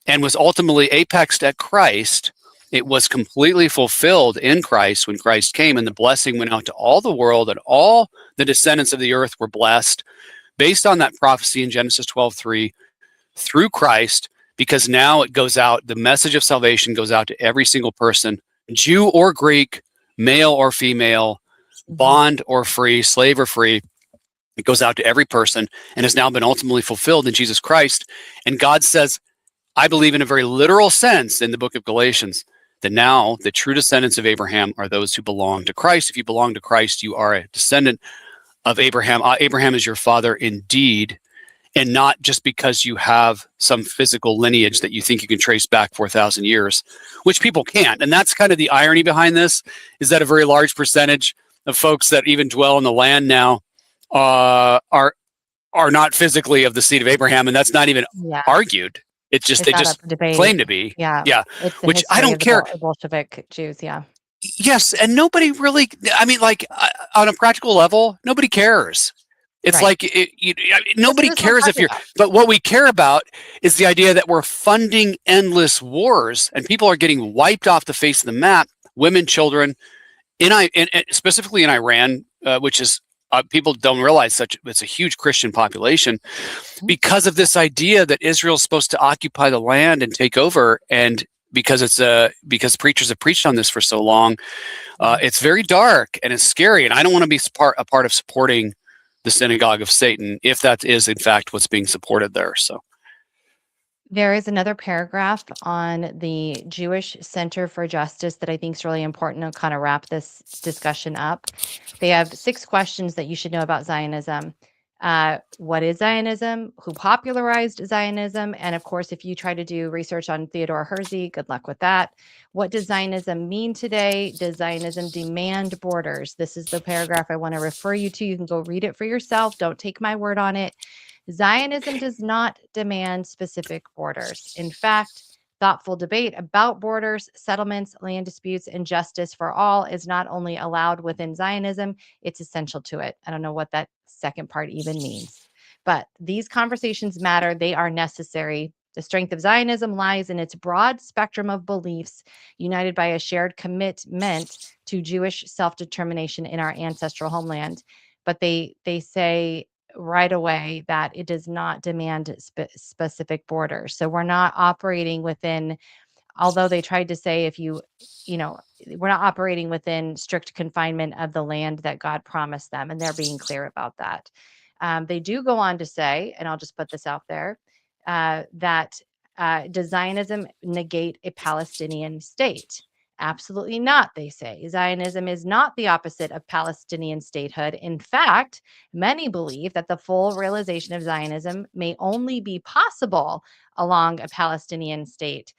and was ultimately apexed at Christ, it was completely fulfilled in Christ when Christ came, and the blessing went out to all the world, and all the descendants of the earth were blessed based on that prophecy in Genesis 12:3 through Christ, because now it goes out, the message of salvation goes out to every single person, Jew or Greek, male or female, bond or free, slave or free. It goes out to every person and has now been ultimately fulfilled in Jesus Christ. And God says, I believe in a very literal sense in the book of Galatians, that now the true descendants of Abraham are those who belong to Christ. If you belong to Christ, you are a descendant of Abraham. Abraham is your father indeed, and not just because you have some physical lineage that you think you can trace back 4,000 years, which people can't. And that's kind of the irony behind this, is that a very large percentage of folks that even dwell in the land now are not physically of the seed of Abraham, and that's not even argued. It's just It's they not just up for debate. claim to be. Yeah. Yeah. It's the Which I history don't of the care. Bolshevik Jews. Yeah. Yes, and nobody really. I mean, like on a practical level, nobody cares. It's Right. like nobody That's what I'm cares if talking you're. about. But what we care about is the idea that we're funding endless wars, and people are getting wiped off the face of the map. Women, children, specifically in Iran, which is people don't realize it's a huge Christian population, because of this idea that Israel's supposed to occupy the land and take over, and because preachers have preached on this for so long, it's very dark and it's scary, and I don't want to be a part of supporting the synagogue of Satan if that is in fact what's being supported there. So. There is another paragraph on the Jewish Center for Justice that I think is really important to kind of wrap this discussion up. They have 6 questions that you should know about Zionism. What is Zionism? Who popularized Zionism? And of course, if you try to do research on Theodore Herzl, good luck with that. What does Zionism mean today? Does Zionism demand borders? This is the paragraph I want to refer you to. You can go read it for yourself. Don't take my word on it. Zionism does not demand specific borders. In fact, Thoughtful debate about borders, settlements, land disputes, and justice for all is not only allowed within Zionism, it's essential to it. I don't know what that second part even means. But these conversations matter. They are necessary. The strength of Zionism lies in its broad spectrum of beliefs, united by a shared commitment to Jewish self-determination in our ancestral homeland. But they say right away that it does not demand specific borders. So we're not operating within, although they tried to say we're not operating within strict confinement of the land that God promised them, and they're being clear about that. They do go on to say, and I'll just put this out there, that does Zionism negate a Palestinian state? Absolutely not, they say. Zionism is not the opposite of Palestinian statehood. In fact, many believe that the full realization of Zionism may only be possible along a Palestinian state.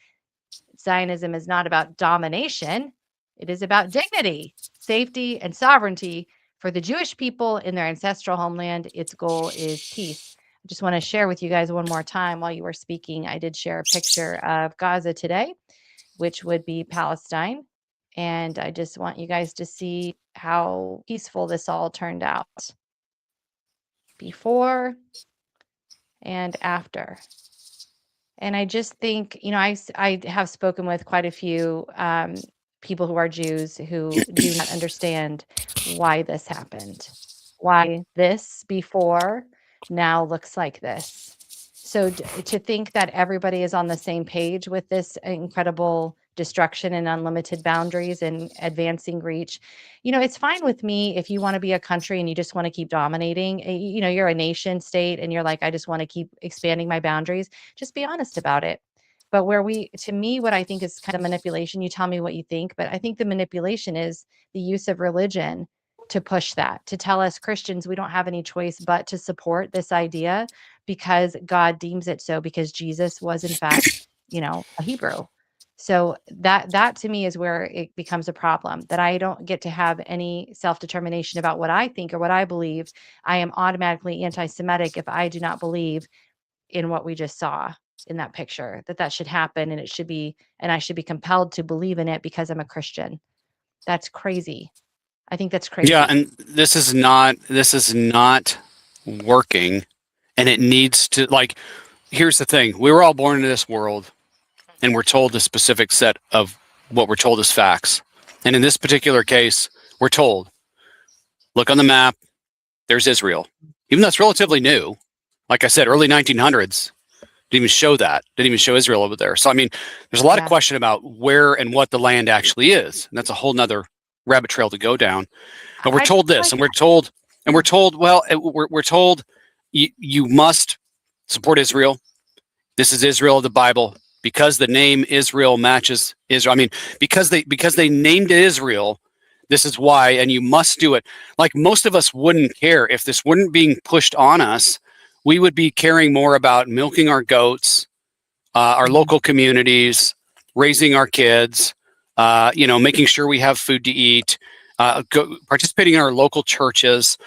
Zionism is not about domination. It is about dignity, safety, and sovereignty for the Jewish people in their ancestral homeland. Its goal is peace. I just want to share with you guys one more time while you were speaking. I did share a picture of Gaza today, which would be Palestine. And I just want you guys to see how peaceful this all turned out before and after. And I just think, I have spoken with quite a few people who are Jews who do not understand why this happened, why this before now looks like this. So to think that everybody is on the same page with this incredible destruction and unlimited boundaries and advancing reach, it's fine with me if you want to be a country and you just want to keep dominating. You're a nation state and you're like, I just want to keep expanding my boundaries. Just be honest about it. But to me, what I think is kind of manipulation, you tell me what you think, but I think the manipulation is the use of religion to push that, to tell us Christians, we don't have any choice but to support this idea because God deems it so, because Jesus was in fact, a Hebrew. So that to me is where it becomes a problem, that I don't get to have any self-determination about what I think or what I believe. I am automatically anti-Semitic if I do not believe in what we just saw in that picture, that should happen and I should be compelled to believe in it because I'm a Christian. That's crazy. I think that's crazy. Yeah, and this is not working, and it needs to, here's the thing. We were all born into this world, and we're told a specific set of what we're told is facts. And in this particular case, we're told, look on the map, there's Israel. Even though it's relatively new, like I said, early 1900s, didn't even show that. Didn't even show Israel over there. So, I mean, there's a lot of question about where and what the land actually is. And that's a whole nother rabbit trail to go down. But we're told this, and we're told, we're told you must support Israel. This is Israel of the Bible, because the name Israel matches Israel. I mean, because they named it Israel, this is why, and you must do it. Like, most of us wouldn't care if this weren't being pushed on us. We would be caring more about milking our goats, our local communities, raising our kids, making sure we have food to eat, participating in our local churches.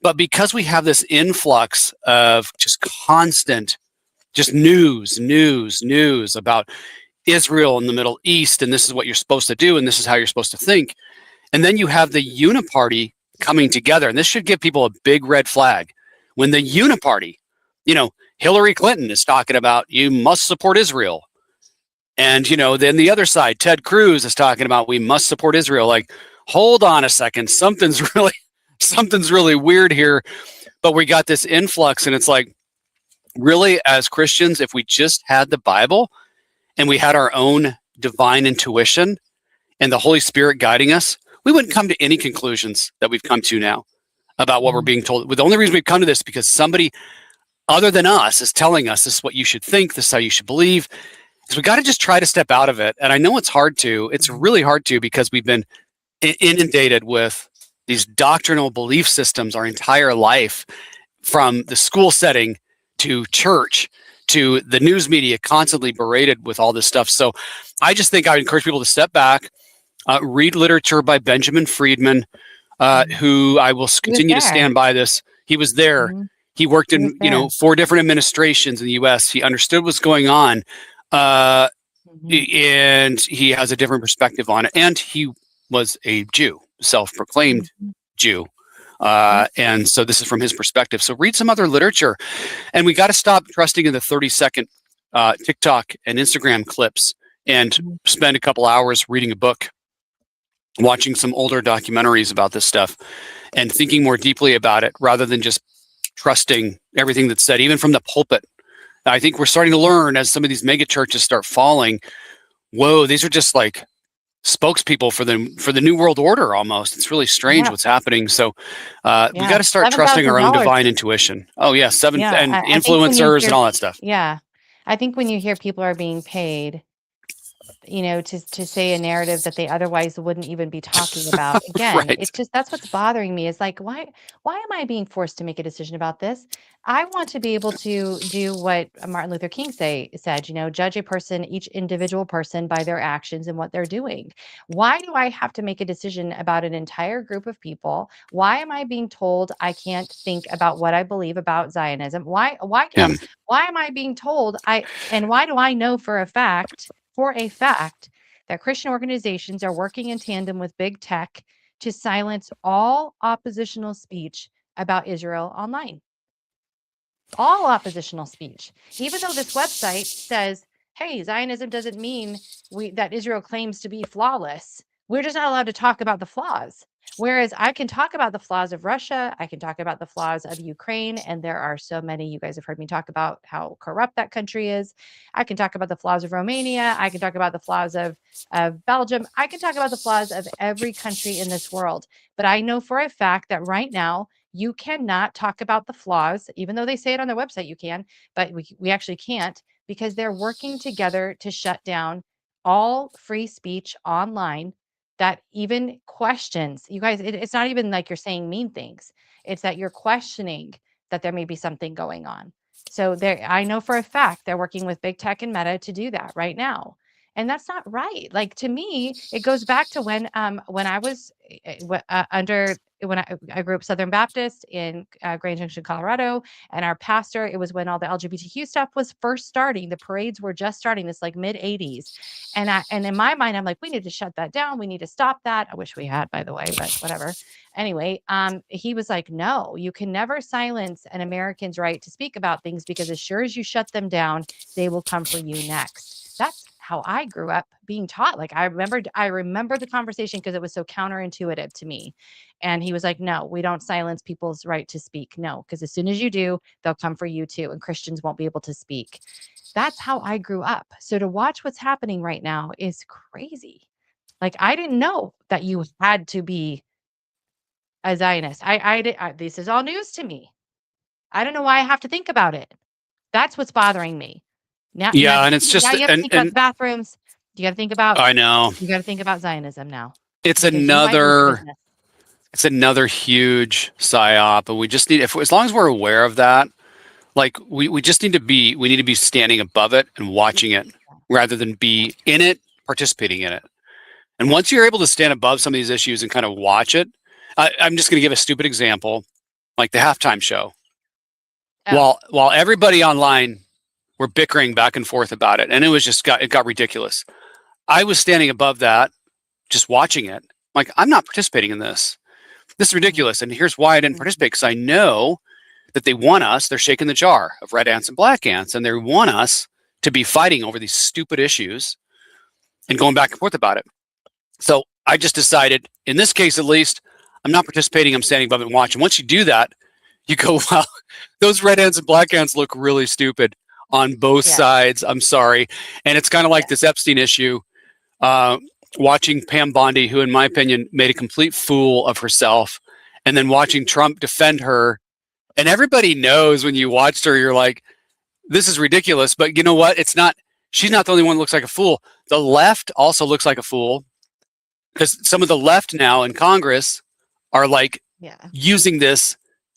But because we have this influx of just constant, just news about Israel and the Middle East, and this is what you're supposed to do, and this is how you're supposed to think. And then you have the uniparty coming together, and this should give people a big red flag. When the uniparty, Hillary Clinton is talking about, you must support Israel. And, then the other side, Ted Cruz is talking about, we must support Israel. Like, hold on a second. Something's really weird here. But we got this influx, and it's like, really, as Christians, if we just had the Bible and we had our own divine intuition and the Holy Spirit guiding us, we wouldn't come to any conclusions that we've come to now about what we're being told. The only reason we've come to this because somebody other than us is telling us this is what you should think, this is how you should believe. So we got to just try to step out of it. And I know it's hard to. It's really hard to, because we've been inundated with these doctrinal belief systems our entire life, from the school setting to church to the news media, constantly berated with all this stuff. So I just think I would encourage people to step back, read literature by Benjamin Friedman, who I will continue to stand by this. He was there. Mm-hmm. He worked in, 4 different administrations in the U.S. He understood what's going on. and he has a different perspective on it. And he was a Jew, self-proclaimed Jew. And so this is from his perspective. So read some other literature. And we got to stop trusting in the 30-second TikTok and Instagram clips and spend a couple hours reading a book, watching some older documentaries about this stuff, and thinking more deeply about it rather than just trusting everything that's said, even from the pulpit. I think we're starting to learn as some of these mega churches start falling, whoa, these are just like spokespeople for the new world order almost. It's really strange what's happening. So we got to start trusting our own divine intuition. Oh yeah, and influencers and all that stuff. Yeah. I think when you hear people are being paid, to say a narrative that they otherwise wouldn't even be talking about. Again, Right. it's just, that's what's bothering me, is like, why am I being forced to make a decision about this? I want to be able to do what Martin Luther King said, judge a person, each individual person, by their actions and what they're doing. Why do I have to make a decision about an entire group of people? Why am I being told I can't think about what I believe about Zionism? Why am I being told and why do I know for a fact that Christian organizations are working in tandem with big tech to silence all oppositional speech about Israel online? All oppositional speech. Even though this website says, hey, Zionism doesn't mean that Israel claims to be flawless. We're just not allowed to talk about the flaws. Whereas I can talk about the flaws of Russia, I can talk about the flaws of Ukraine, and there are so many. You guys have heard me talk about how corrupt that country is. I can talk about the flaws of Romania. I can talk about the flaws of Belgium. I can talk about the flaws of every country in this world. But I know for a fact that right now, you cannot talk about the flaws, even though they say it on their website you can, but we actually can't, because they're working together to shut down all free speech online that even questions. You guys, it's not even like you're saying mean things. It's that you're questioning that there may be something going on. So I know for a fact they're working with big tech and Meta to do that right now. And that's not right. Like, to me, it goes back to when I was when I grew up Southern Baptist in Grand Junction, Colorado, and our pastor, it was when all the LGBTQ stuff was first starting. The parades were just starting, this like mid 80s. And in my mind, I'm like, we need to shut that down. We need to stop that. I wish we had, by the way, but whatever. Anyway, he was like, no, you can never silence an American's right to speak about things, because as sure as you shut them down, they will come for you next. That's how I grew up being taught. Like, I remember the conversation because it was so counterintuitive to me. And he was like, no, we don't silence people's right to speak. No, because as soon as you do, they'll come for you too. And Christians won't be able to speak. That's how I grew up. So to watch what's happening right now is crazy. Like, I didn't know that you had to be a Zionist. This is all news to me. I don't know why I have to think about it. That's what's bothering me. Now, and it's just, you have to think about the bathrooms. You got to think about. I know. You got to think about Zionism now. It's another huge psyop, and we just need, as long as we're aware of that, like we just need to be standing above it and watching it rather than be in it, participating in it. And once you're able to stand above some of these issues and kind of watch it, I'm just going to give a stupid example, like the halftime show. While everybody online were bickering back and forth about it, and it got ridiculous. I was standing above that, just watching it. Like, I'm not participating in this. This is ridiculous. And here's why I didn't participate, because I know that they want us, they're shaking the jar of red ants and black ants, and they want us to be fighting over these stupid issues and going back and forth about it. So I just decided, in this case at least, I'm not participating, I'm standing above it and watching. Once you do that, you go, wow, those red ants and black ants look really stupid on both sides. I'm sorry. And it's kind of like this Epstein issue, watching Pam Bondi, who in my opinion made a complete fool of herself, and then watching Trump defend her. And everybody knows when you watched her, you're like, this is ridiculous. But you know what? She's not the only one that looks like a fool. The left also looks like a fool, because some of the left now in Congress are like using this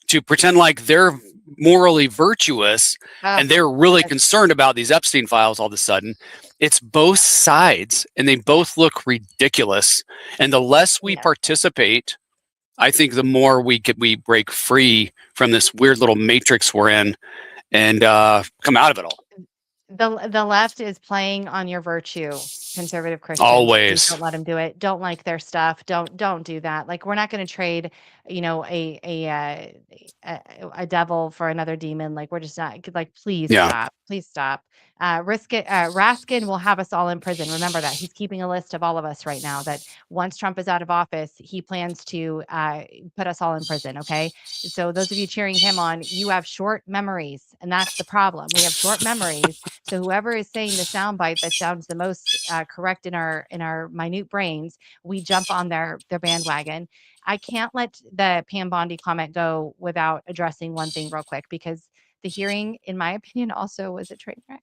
to pretend like they're morally virtuous, and they're really concerned about these Epstein files all of a sudden. It's both sides, and they both look ridiculous. And the less we participate, I think the more we break free from this weird little matrix we're in and come out of it all. The left is playing on your virtue, conservative Christians. Please Always. don't let them do it. Don't like their stuff. Don't do that. Like we're not going to trade, a devil for another demon. Like we're just not like. Please Yeah. stop. Please stop. Raskin will have us all in prison. Remember that he's keeping a list of all of us right now. That once Trump is out of office, he plans to put us all in prison. Okay. So those of you cheering him on, you have short memories, and that's the problem. We have short memories. So whoever is saying the soundbite that sounds the most correct in our minute brains, we jump on their bandwagon. I can't let the Pam Bondi comment go without addressing one thing real quick, because the hearing, in my opinion, also was a train wreck.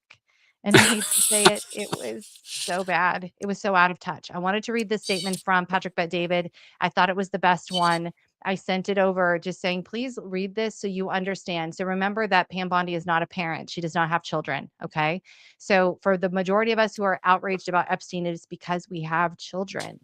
And I hate to say it, it was so bad. It was so out of touch. I wanted to read this statement from Patrick Bet-David. I thought it was the best one. I sent it over just saying, please read this so you understand. So remember that Pam Bondi is not a parent. She does not have children. Okay. So for the majority of us who are outraged about Epstein, it is because we have children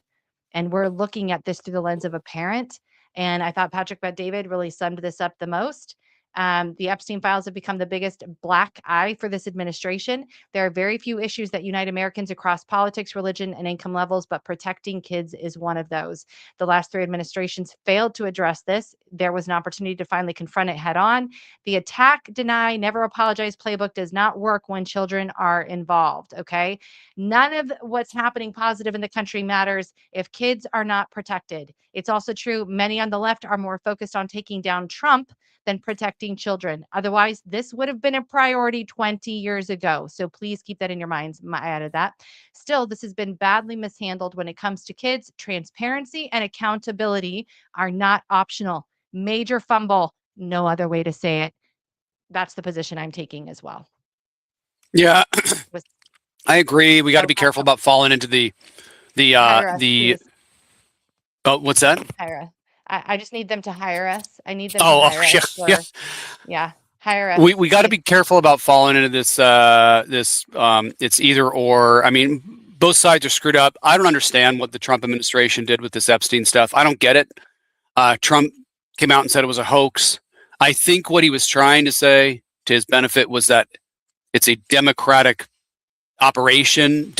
and we're looking at this through the lens of a parent. And I thought Patrick Bet-David really summed this up the most. The Epstein files have become the biggest black eye for this administration. There are very few issues that unite Americans across politics, religion, and income levels, but protecting kids is one of those. The last 3 administrations failed to address this. There was an opportunity to finally confront it head on. The attack, deny, never apologize playbook does not work when children are involved. Okay. None of what's happening positive in the country matters if kids are not protected. It's also true many on the left are more focused on taking down Trump than protecting children. Otherwise, this would have been a priority 20 years ago. So please keep that in your minds. I added that. Still, this has been badly mishandled when it comes to kids. Transparency and accountability are not optional. Major fumble. No other way to say it. That's the position I'm taking as well. Yeah, Was- I agree. We got to be careful about falling into the Hire us, please. oh, what's that? Hire us. I just need them to hire us. I need them to Oh, hire yeah, us. yeah. Yeah, hire us. We got to be careful about falling into this it's either or. I mean, both sides are screwed up. I don't understand what the Trump administration did with this Epstein stuff. I don't get it. Trump came out and said it was a hoax. I think what he was trying to say to his benefit was that it's a Democrats operation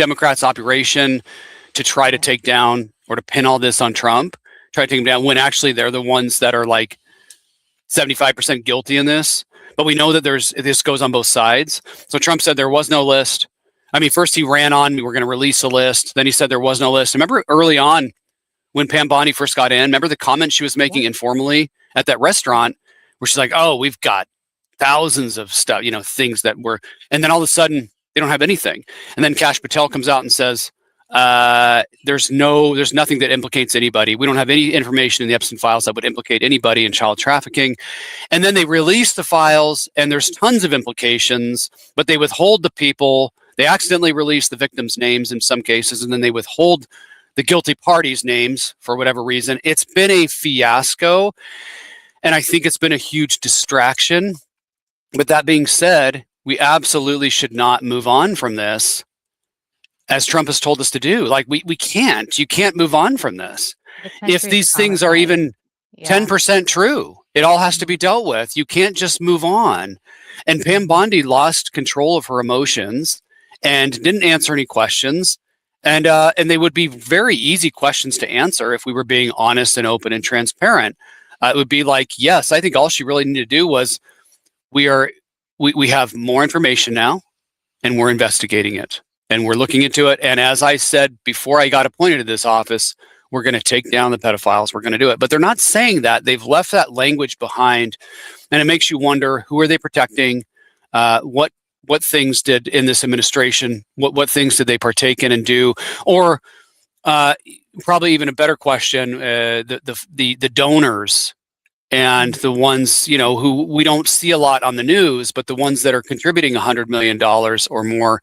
to try to take down or to pin all this on Trump, try to take him down, when actually they're the ones that are like 75% guilty in this. But we know that this goes on both sides. So Trump said there was no list. I mean, first he ran on, we were going to release a list. Then he said there was no list. Remember early on when Pam Bondi first got in, remember the comment she was making informally at that restaurant where she's like, oh, we've got thousands of stuff, things that were, and then all of a sudden they don't have anything. And then Kash Patel comes out and says, there's nothing that implicates anybody. We don't have any information in the Epstein files that would implicate anybody in child trafficking. And then they release the files and there's tons of implications, but they withhold the people. They accidentally release the victims' names in some cases, and then they withhold the guilty parties' names for whatever reason. It's been a fiasco, and I think it's been a huge distraction. With that being said, we absolutely should not move on from this, as Trump has told us to do. Like you can't move on from this. If these things are even 10% true, it all has to be dealt with. You can't just move on. And Pam Bondi lost control of her emotions and didn't answer any questions. And they would be very easy questions to answer if we were being honest and open and transparent. It would be like, yes, I think all she really needed to do was we have more information now and we're investigating it and we're looking into it. And as I said before I got appointed to this office, we're going to take down the pedophiles. We're going to do it. But they're not saying that. They've left that language behind. And it makes you wonder, who are they protecting? What things did in this administration? What things did they partake in and do? Or probably even a better question, the donors and the ones, who we don't see a lot on the news, but the ones that are contributing $100 million or more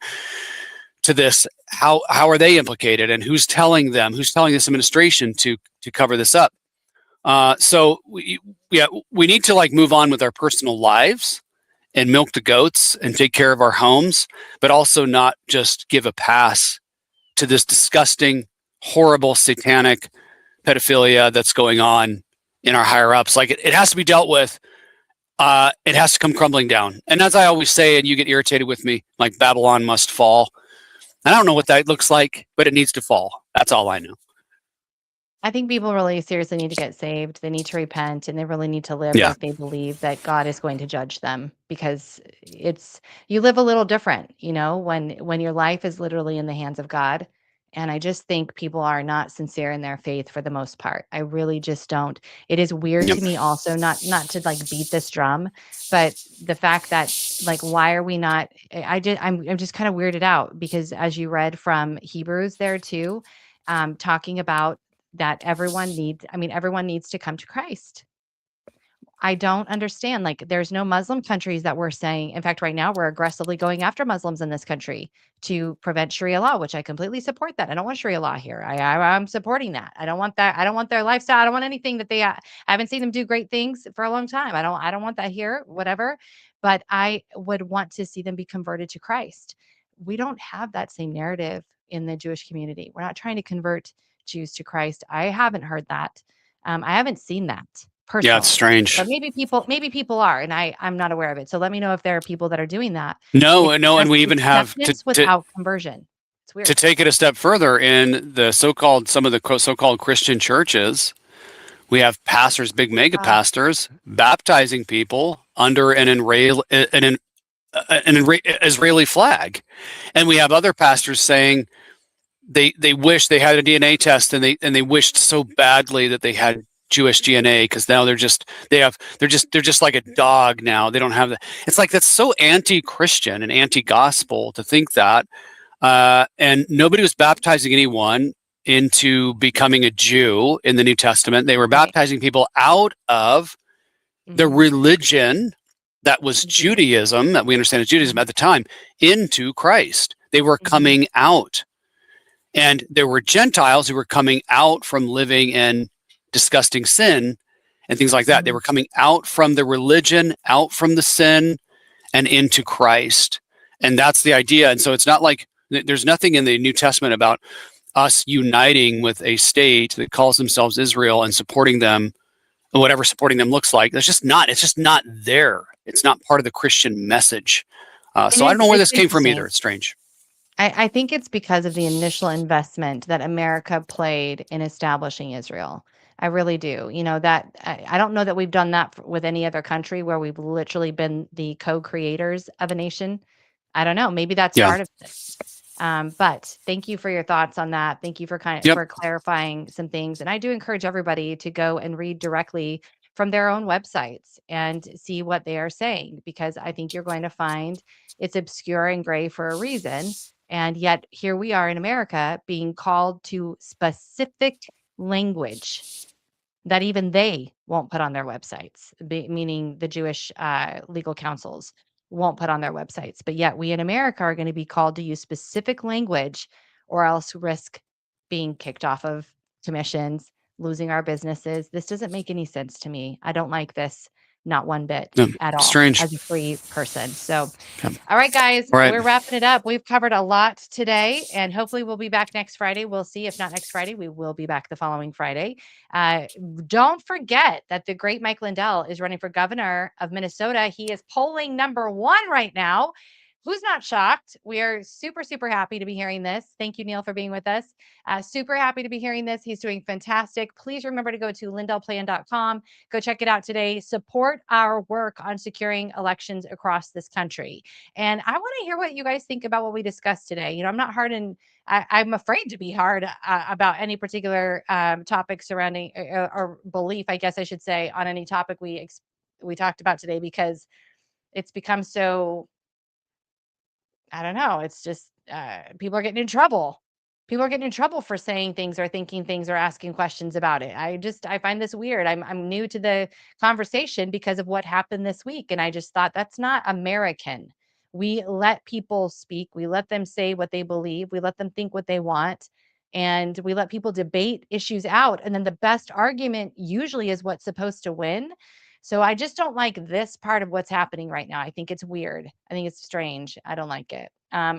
to this, how are they implicated, and who's telling this administration to cover this up? So we need to move on with our personal lives and milk the goats and take care of our homes, but also not just give a pass to this disgusting, horrible, satanic pedophilia that's going on in our higher ups. It has to be dealt with it has to come crumbling down. And as I always say, and you get irritated with me, like Babylon must fall. I don't know what that looks like, but it needs to fall. That's all I know. I think people really seriously need to get saved. They need to repent, and they really need to live Yeah. like they believe that God is going to judge them, because you live a little different, when your life is literally in the hands of God. And I just think people are not sincere in their faith for the most part. I really just don't. It is weird Yep. to me also, not to like beat this drum, but the fact that, like, why are we not I'm just kind of weirded out, because as you read from Hebrews there too, talking about that everyone needs to come to Christ. I don't understand. Like, there's no Muslim countries that we're saying. In fact, right now we're aggressively going after Muslims in this country to prevent Sharia law, which I completely support that. I don't want Sharia law here. I'm supporting that. I don't want that. I don't want their lifestyle. I don't want anything that I haven't seen them do great things for a long time. I don't want that here, whatever. But I would want to see them be converted to Christ. We don't have that same narrative in the Jewish community. We're not trying to convert Jews to Christ. I haven't heard that. I haven't seen that Yeah, it's personally. strange. But maybe people are, and I'm not aware of it. So let me know if there are people that are doing that. No, It's and just we even have acceptance without conversion. It's weird. to take it a step further in the some of the so-called Christian churches. We have pastors, big mega pastors, baptizing people under an Israeli flag, and we have other pastors saying they wish they had a DNA test, and they wished so badly that they had Jewish DNA, because now they're just like a dog now. They don't have that. It's like, that's so anti-Christian and anti-gospel to think that. And nobody was baptizing anyone into becoming a Jew in the New Testament. They were baptizing people out of the religion that was Judaism, that we understand as Judaism at the time, into Christ. They were coming out. And there were Gentiles who were coming out from living in disgusting sin and things like that. They were coming out from the religion, out from the sin, and into Christ. And that's the idea. And so it's not like there's nothing in the New Testament about us uniting with a state that calls themselves Israel and supporting them, whatever supporting them looks like. It's just not there. It's not part of the Christian message. So I don't know where this came from either. It's strange. I think it's because of the initial investment that America played in establishing Israel. I really do. That I don't know that we've done that with any other country where we've literally been the co-creators of a nation. I don't know. Maybe that's part of this. But thank you for your thoughts on that. Thank you for for clarifying some things. And I do encourage everybody to go and read directly from their own websites and see what they are saying, because I think you're going to find it's obscure and gray for a reason. And yet here we are in America being called to specific language that even they won't put on their websites, meaning the Jewish legal councils won't put on their websites. But yet we in America are going to be called to use specific language, or else risk being kicked off of commissions, losing our businesses. This doesn't make any sense to me. I don't like this, not one bit at all, strange. as a free person. So, all right, guys, we're wrapping it up. We've covered a lot today, and hopefully we'll be back next Friday. We'll see. If not next Friday, we will be back the following Friday. Don't forget that the great Mike Lindell is running for governor of Minnesota. He is polling #1 right now. Who's not shocked? We are super, super happy to be hearing this. Thank you, Neil, for being with us. Super happy to be hearing this. He's doing fantastic. Please remember to go to lindellplan.com. Go check it out today. Support our work on securing elections across this country. And I want to hear what you guys think about what we discussed today. I'm not hard and I'm afraid to be hard about any particular topic surrounding or belief, I guess I should say, on any topic we talked about today, because it's become so, I don't know. It's just people are getting in trouble. People are getting in trouble for saying things or thinking things or asking questions about it. I find this weird. I'm new to the conversation because of what happened this week, and I just thought that's not American. We let people speak. We let them say what they believe. We let them think what they want, and we let people debate issues out. And then the best argument usually is what's supposed to win. So I just don't like this part of what's happening right now. I think it's weird. I think it's strange. I don't like it. I'm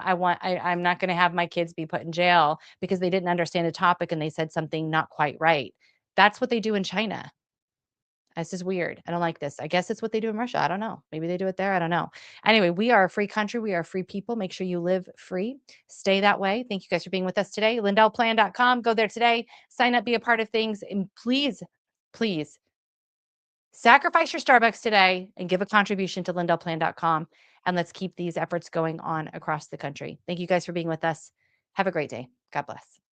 not going to have my kids be put in jail because they didn't understand a topic and they said something not quite right. That's what they do in China. This is weird. I don't like this. I guess it's what they do in Russia. I don't know. Maybe they do it there. I don't know. Anyway, we are a free country. We are free people. Make sure you live free. Stay that way. Thank you guys for being with us today. LindellPlan.com. Go there today. Sign up, be a part of things. And please, please sacrifice your Starbucks today and give a contribution to LindellPlan.com. And let's keep these efforts going on across the country. Thank you guys for being with us. Have a great day. God bless.